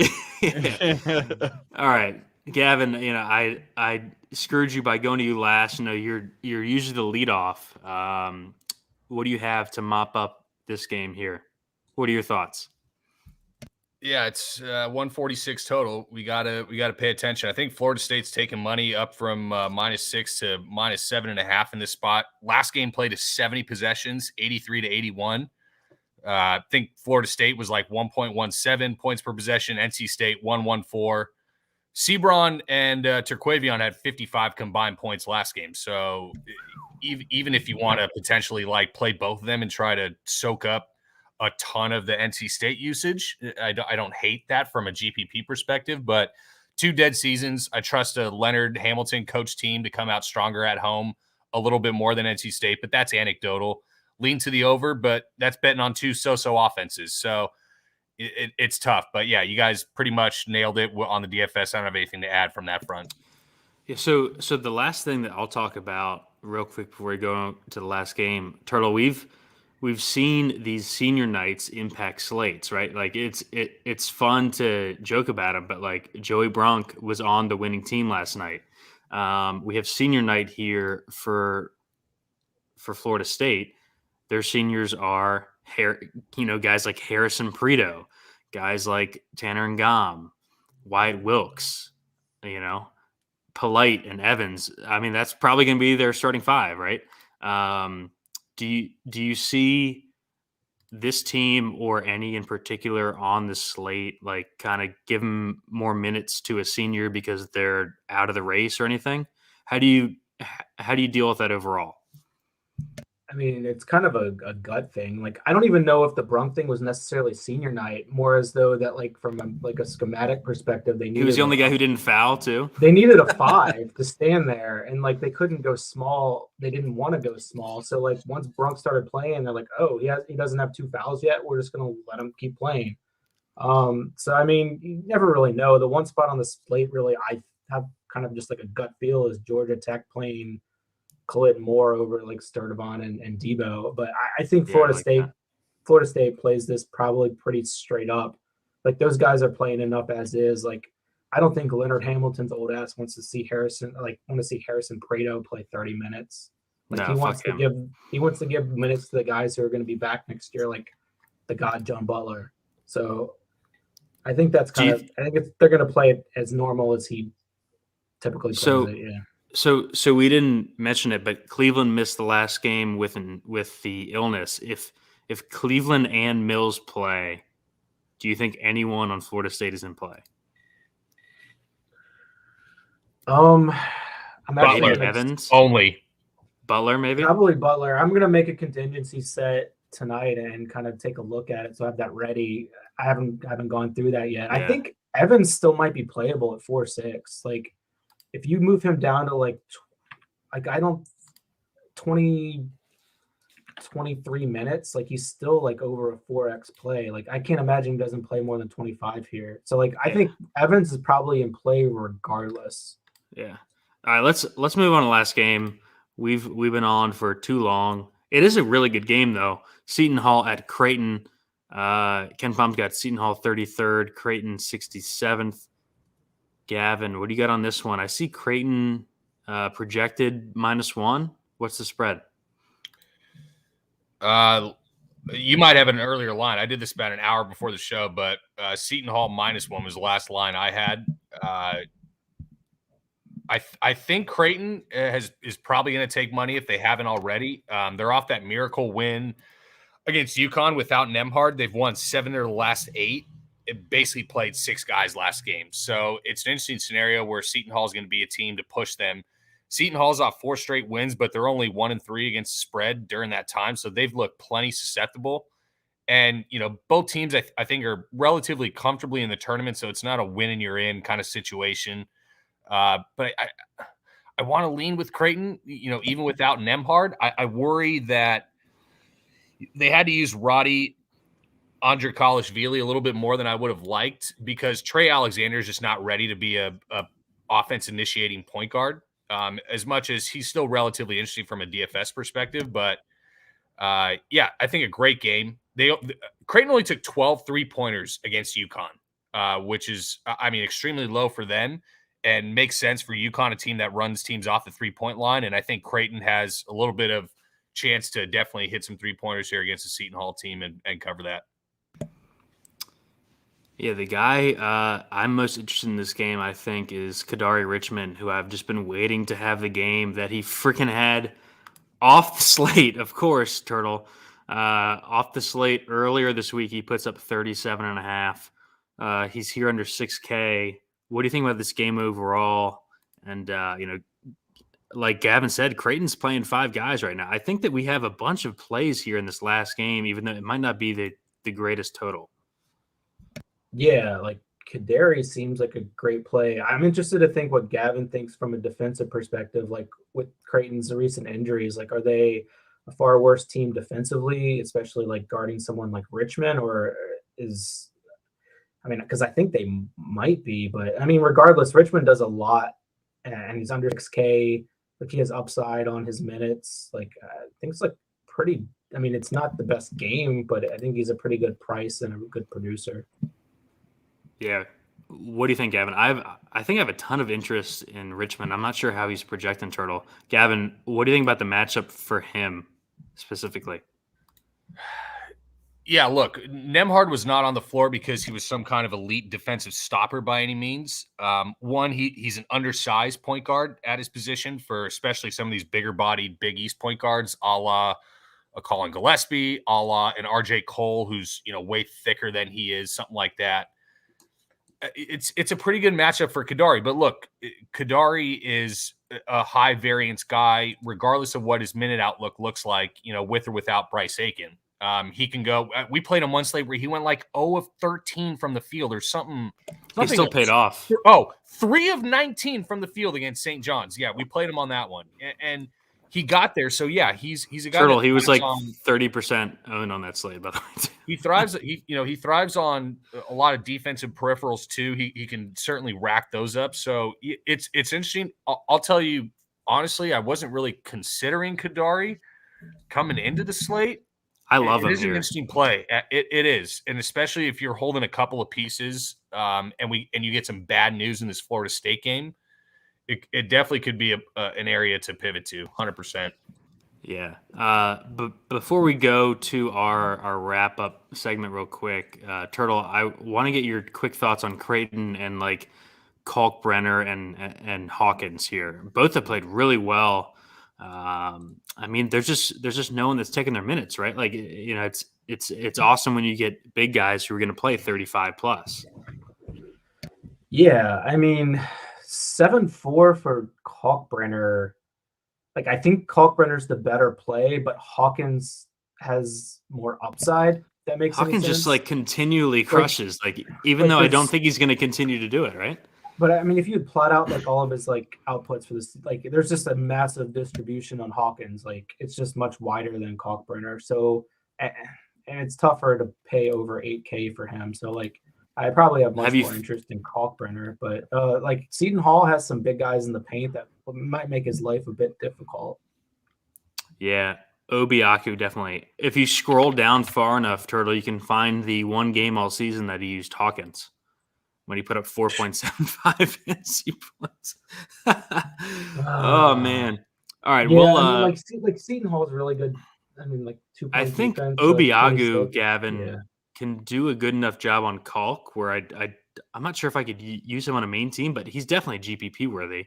All right, Gavin. I screwed you by going to you last. You're usually the leadoff. What do you have to mop up this game here? What are your thoughts? Yeah, it's 146 total. We gotta pay attention. I think Florida State's taking money up from -6 to -7.5 in this spot. Last game played to 70 possessions, 83 to 81. I think Florida State was like 1.17 points per possession. NC State 1.14. Sebron and Terquavion had 55 combined points last game. So even if you want to potentially like play both of them and try to soak up a ton of the NC State usage, I don't hate that from a GPP perspective. But 2 dead seasons, I trust a Leonard Hamilton coach team to come out stronger at home a little bit more than NC State, but that's anecdotal. Lean to the over, but that's betting on 2 so-so offenses. So it's tough. But, yeah, you guys pretty much nailed it on the DFS. I don't have anything to add from that front. Yeah, so the last thing that I'll talk about real quick before we go to the last game, Turtle, we've seen these senior nights impact slates, right? Like it's fun to joke about them, but like Joey Brunk was on the winning team last night. We have senior night here for Florida State. Their seniors are, guys like Harrison Preto, guys like Tanner Ngam, Wyatt Wilkes, Polite and Evans. I mean, that's probably going to be their starting 5, right? Do you see this team or any in particular on the slate, like kind of give them more minutes to a senior because they're out of the race or anything? How do you deal with that overall? I mean, it's kind of a gut thing. Like, I don't even know if the Brunk thing was necessarily senior night, more as though that, like, from a schematic perspective, they needed. He was the only guy who didn't foul, too. They needed a 5 to stand there, and, like, they couldn't go small. They didn't want to go small. So, like, once Brunk started playing, they're like, oh, he doesn't have 2 fouls yet. We're just going to let him keep playing. So, I mean, you never really know. The one spot on the slate, really, I have kind of just like a gut feel is Georgia Tech playing Khalid Moore over like Sturdivant and Debo. But I think Florida State plays this probably pretty straight up. Like, those guys are playing enough as is. Like, I don't think Leonard Hamilton's old ass wants to see Harrison Preto play 30 minutes. Like, he wants to give minutes to the guys who are going to be back next year, like the god John Butler. So I think that's they're going to play it as normal as he typically plays it. Yeah. So we didn't mention it, but Cleveland missed the last game with the illness. If Cleveland and Mills play, do you think anyone on Florida State is in play? I'm actually Butler. gonna, Evans, Only. Butler, maybe. probably Butler. I'm gonna make a contingency set tonight and kind of take a look at it, so I have that ready. I haven't gone through that yet. I Yeah. think Evans still might be playable at 4.6. Like if you move him down to like I don't 20 23 minutes, like he's still like over a 4x play. Like I can't imagine he doesn't play more than 25 here. So like I think Evans is probably in play regardless. Yeah. All right, let's move on to the last game. We've been on for too long. It is a really good game though. Seton Hall at Creighton. Ken Palm's got Seton Hall 33rd, Creighton 67th. Gavin, what do you got on this one? I see Creighton projected -1. What's the spread? You might have an earlier line. I did this about an hour before the show, but Seton Hall -1 was the last line I had. I think Creighton is probably going to take money if they haven't already. They're off that miracle win against UConn without Nembhard. They've won 7 of their last 8. It basically played 6 guys last game. So it's an interesting scenario where Seton Hall is going to be a team to push them. Seton Hall's off 4 straight wins, but they're only 1-3 against the spread during that time. So they've looked plenty susceptible. And, both teams I think are relatively comfortably in the tournament. So it's not a win and you're in kind of situation. But I want to lean with Creighton, even without Nembhard. I worry that they had to use Roddy Andrikhalishvili a little bit more than I would have liked because Trey Alexander is just not ready to be a offense initiating point guard. As much as he's still relatively interesting from a DFS perspective, but I think a great game. Creighton only took 12 3-pointers against UConn, which is, extremely low for them and makes sense for UConn, a team that runs teams off the 3-point line. And I think Creighton has a little bit of chance to definitely hit some 3-pointers here against the Seton Hall team and cover that. Yeah, the guy I'm most interested in this game, I think, is Kadari Richmond, who I've just been waiting to have the game that he freaking had off the slate, of course, Turtle. Off the slate earlier this week, he puts up 37.5. He's here under 6K. What do you think about this game overall? And, like Gavin said, Creighton's playing 5 guys right now. I think that we have a bunch of plays here in this last game, even though it might not be the greatest total. Yeah, like Kadari seems like a great play. I'm interested to think what Gavin thinks from a defensive perspective, like with Creighton's recent injuries. Like, are they a far worse team defensively, especially like guarding someone like Richmond, or because I think they might be, but regardless, Richmond does a lot and he's under 6K. Like he has upside on his minutes. Like I think it's like pretty, it's not the best game, but I think he's a pretty good price and a good producer. Yeah. What do you think, Gavin? I think I have a ton of interest in Richmond. I'm not sure how he's projecting, Turtle. Gavin, what do you think about the matchup for him specifically? Yeah, look, Nembhard was not on the floor because he was some kind of elite defensive stopper by any means. One, he's an undersized point guard at his position for especially some of these bigger-bodied Big East point guards, a la a Colin Gillespie, a la an RJ Cole, who's way thicker than he is, something like that. It's a pretty good matchup for Kadari. But look, Kadari is a high variance guy, regardless of what his minute outlook looks like, with or without Bryce Aiken. He can go. We played him one slate where he went like 0 of 13 from the field or something. He still paid off. 3 of 19 from the field against St. John's. Yeah, we played him on that one. And he got there. So yeah, he's a guy. Turtle, he was like 30% owned on that slate, by the way. He thrives. He thrives on a lot of defensive peripherals too. He can certainly rack those up. So it's interesting. I'll tell you honestly, I wasn't really considering Kadari coming into the slate. I love him. It is an interesting play. It is, and especially if you're holding a couple of pieces, and you get some bad news in this Florida State game, it definitely could be an area to pivot to. 100%. Yeah. But before we go to our wrap up segment, real quick, Turtle, I want to get your quick thoughts on Creighton and like Kalkbrenner and Hawkins here. Both have played really well. There's just no one that's taking their minutes, right? Like, it's awesome when you get big guys who are going to play 35 plus. Yeah. 7-4 for Kalkbrenner. Like, I think Kalkbrenner's the better play, but Hawkins has more upside. That makes any Hawkins sense. just like continually crushes. Even though I don't think he's going to continue to do it, right? But I mean, if you plot out like all of his like outputs for this, like there's just a massive distribution on Hawkins. Like it's just much wider than Kalkbrenner. So, and it's tougher to pay over 8K for him. So like, I probably have much more interest in Kalkbrenner. But like Seton Hall has some big guys in the paint that might make his life a bit difficult. Yeah. Obiaku, definitely. If you scroll down far enough, Turtle, you can find the one game all season that he used Hawkins when he put up 4.75 fantasy points. Oh, man. All right. Yeah, well, I mean, like Seton Hall is really good. I mean, like 2 I think defense, Obiagu, Gavin, can do a good enough job on Kalk where I'm not sure if I could use him on a main team, but he's definitely GPP worthy.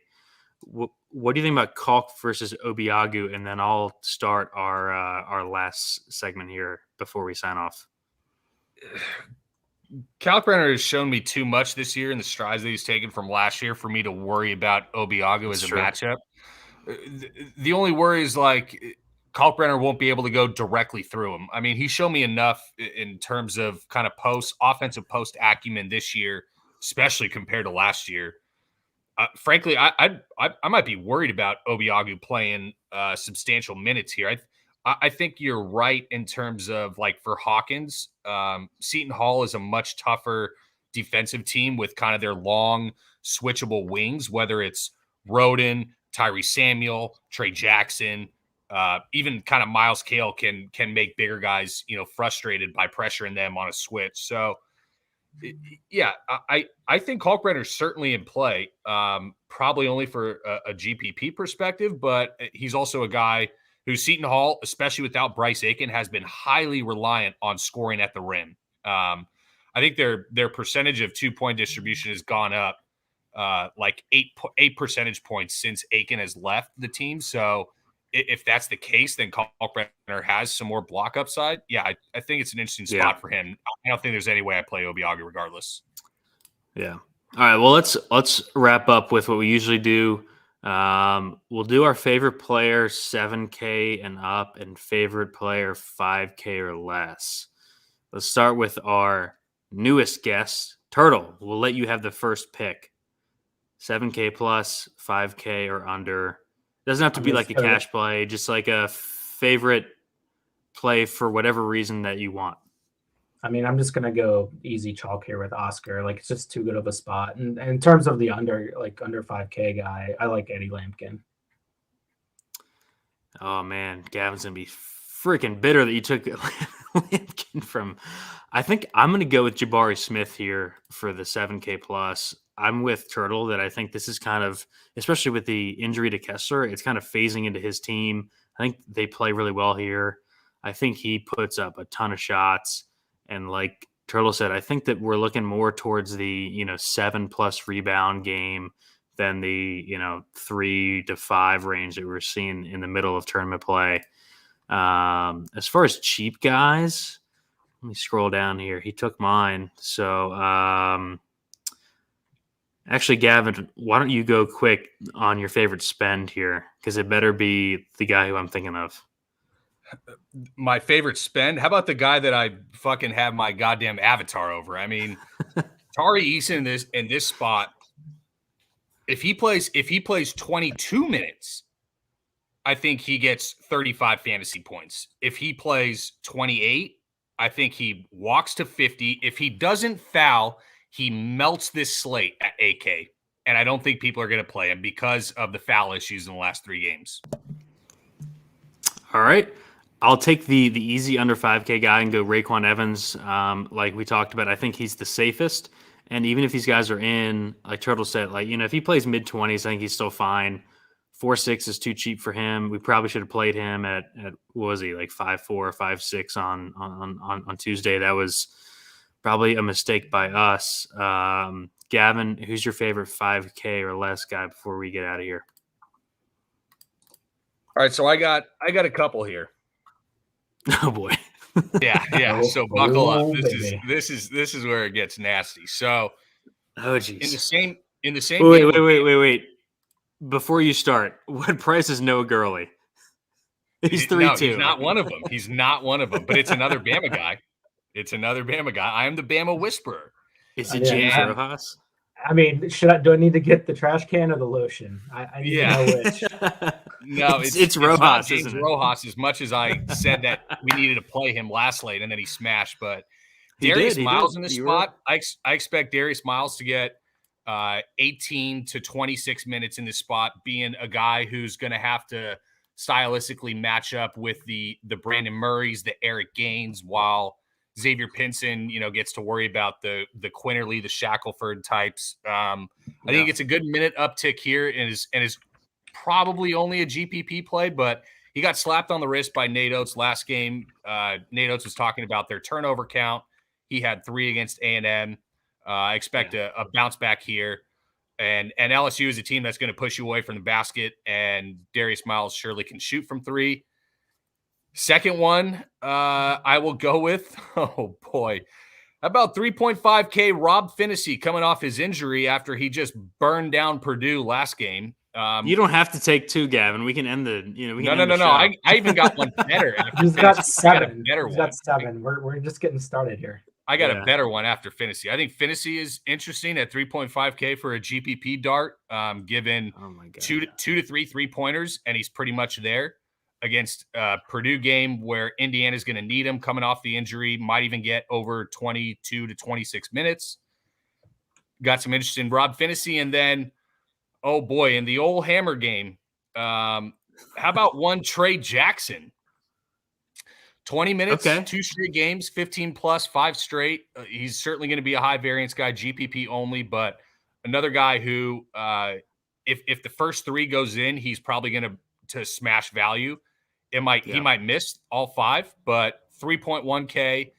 What do you think about Kalk versus Obiagu? And then I'll start our last segment here before we sign off. Kalkbrenner has shown me too much this year in the strides that he's taken from last year for me to worry about Obiagu as a matchup. The only worry is like Kalkbrenner won't be able to go directly through him. I mean, he showed me enough in terms of kind of offensive post acumen this year, especially compared to last year. Frankly, I might be worried about Obiagu playing substantial minutes here. I think you're right in terms of like for Hawkins, Seton Hall is a much tougher defensive team with kind of their long switchable wings, whether it's Roden, Tyree Samuel, Trey Jackson, even kind of Miles Cale can make bigger guys, frustrated by pressuring them on a switch. So yeah, I think Kalkbrenner's certainly in play, probably only for a GPP perspective, but he's also a guy who Seton Hall, especially without Bryce Aiken, has been highly reliant on scoring at the rim. I think their percentage of 2-point distribution has gone up like 8 percentage points since Aiken has left the team. So if that's the case, then Kalkbrenner has some more block upside. Yeah, I think it's an interesting spot for him. I don't think there's any way I play Obiagu regardless. Yeah. All right. Well, let's wrap up with what we usually do. We'll do our favorite player 7K and up and favorite player 5K or less. Let's start with our newest guest, Turtle. We'll let you have the first pick. 7K plus, 5K or under. Doesn't have to be like a cash play, just like a favorite play for whatever reason that you want. I mean, I'm just going to go easy chalk here with Oscar. Like, it's just too good of a spot. And in terms of the under 5K guy, I like Eddie Lampkin. Oh, man. Gavin's going to be freaking bitter that you took Lampkin from. I think I'm going to go with Jabari Smith here for the 7K plus. I'm with Turtle that I think this is kind of, especially with the injury to Kessler, it's kind of phasing into his team. I think they play really well here. I think he puts up a ton of shots. And like Turtle said, I think that we're looking more towards the, 7+ rebound game than the, 3 to 5 range that we're seeing in the middle of tournament play. As far as cheap guys, let me scroll down here. He took mine. So actually, Gavin, why don't you go quick on your favorite spend here? Because it better be the guy who I'm thinking of. My favorite spend? How about the guy that I fucking have my goddamn avatar over? I mean, Tari Eason in this spot, if he plays 22 minutes, I think he gets 35 fantasy points. If he plays 28, I think he walks to 50. If he doesn't foul, he melts this slate at AK. And I don't think people are going to play him because of the foul issues in the last 3 games. All right. I'll take the easy under 5K guy and go Raekwon Evans. Like we talked about, I think he's the safest. And even if these guys are in, like Turtle said, if he plays mid-20s, I think he's still fine. 4.6 is too cheap for him. We probably should have played him at what was he, like 5.4 or 5.6 on Tuesday. That was probably a mistake by us. Gavin, who's your favorite 5K or less guy before we get out of here? All right, so I got a couple here. Oh boy. Yeah. So buckle up. This is where it gets nasty. So oh geez. In the same game. Wait. Before you start, what price is Noah Gurley? He's 3-2. No, he's not one of them. He's not one of them. But it's another Bama guy. I am the Bama whisperer. Is it James Rojas? I mean, do I need to get the trash can or the lotion? I need to know which. No, it's Rojas. Not James Rojas. As much as I said that we needed to play him last late and then he smashed, but Darius Miles in this spot, I expect Darius Miles to get 18 to 26 minutes in this spot, being a guy who's going to have to stylistically match up with the Brandon Murrays, the Eric Gaines, while Xavier Pinson, gets to worry about the Quinterly, the Shackelford types. I think it's a good minute uptick here and is probably only a GPP play, but he got slapped on the wrist by Nate Oates last game. Nate Oates was talking about their turnover count. He had 3 against A&M. I expect a bounce back here. And LSU is a team that's going to push you away from the basket, and Darius Miles surely can shoot from 3. Second one, I will go with, oh boy, about 3.5K Rob Finney coming off his injury after he just burned down Purdue last game. You don't have to take 2, Gavin. We can end the, No. I even got one better. He's got 7. He's got 7. We're just getting started here. I got a better one after Finney. I think Finney is interesting at 3.5K for a GPP dart, given 2 to 3 3-pointers, and he's pretty much there against Purdue game where Indiana's going to need him coming off the injury, might even get over 22 to 26 minutes. Got some interest in Rob Finney, and then, oh boy, in the old Hammer game, how about one Trey Jackson? 20 minutes, 2 straight games, 15 plus, 5 straight. He's certainly going to be a high variance guy, GPP only, but another guy who, if the first 3 goes in, he's probably going to smash value. He might miss all 5, but 3.1K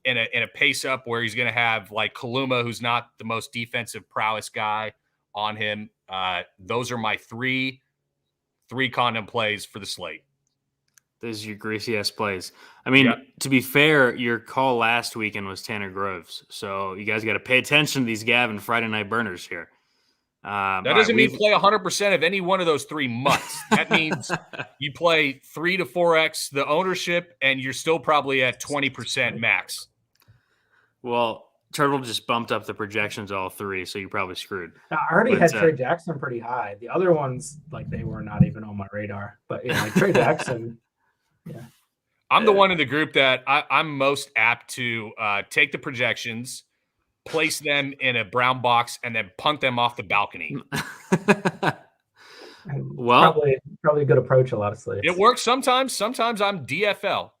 in a pace up where he's going to have like Kaluma, who's not the most defensive prowess guy on him. Those are my three condom plays for the slate. Those are your greasy ass plays. I mean, to be fair, your call last weekend was Tanner Groves. So you guys got to pay attention to these Gavin Friday night burners here. That doesn't mean play 100% of any one of those 3 months. That means you play 3 to 4x the ownership, and you're still probably at 20% max. Well, Turtle just bumped up the projections all 3, so you're probably screwed. I already had Trey Jackson pretty high. The other ones, they were not even on my radar. But Trey Jackson. Yeah, I'm the one in the group that I'm most apt to take the projections, place them in a brown box, and then punt them off the balcony. Well, probably a good approach. A lot of slates. It works sometimes. Sometimes I'm DFL.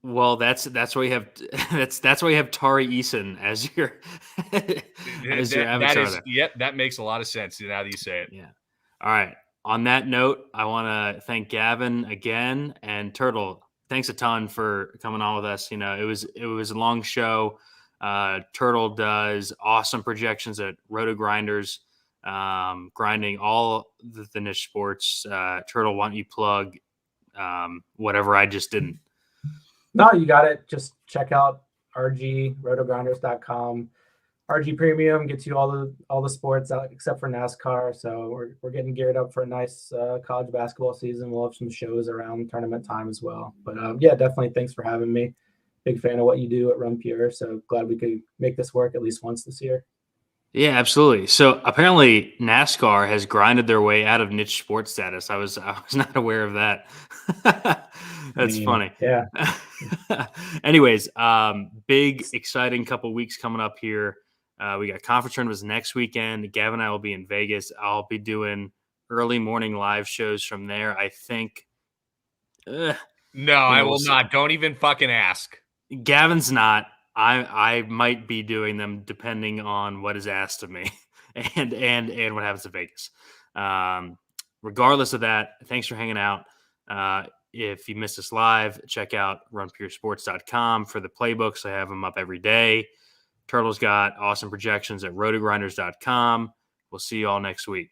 Well, that's why you have that's why you have Tari Eason as your avatar. That makes a lot of sense now that you say it. Yeah. All right. On that note, I want to thank Gavin again, and Turtle. Thanks a ton for coming on with us. It was a long show. Turtle does awesome projections at Roto Grinders, grinding all the niche sports. Turtle, why don't you plug whatever I just didn't? No, you got it. Just check out rotogrinders.com. RG Premium gets you all the sports out except for NASCAR. So we're getting geared up for a nice college basketball season. We'll have some shows around tournament time as well. But definitely thanks for having me. Big fan of what you do at Run Pure. So glad we could make this work at least once this year. Yeah, absolutely. So apparently NASCAR has grinded their way out of niche sports status. I was not aware of that. That's funny. Yeah. Anyways, big exciting couple weeks coming up here. We got conference tournaments next weekend. Gavin and I will be in Vegas. I'll be doing early morning live shows from there. I think. No, I will not. Don't even fucking ask. Gavin's not. I might be doing them depending on what is asked of me and what happens in Vegas. Regardless of that, thanks for hanging out. If you missed us live, check out runpuresports.com for the playbooks. I have them up every day. Turtle's got awesome projections at rotogrinders.com. We'll see you all next week.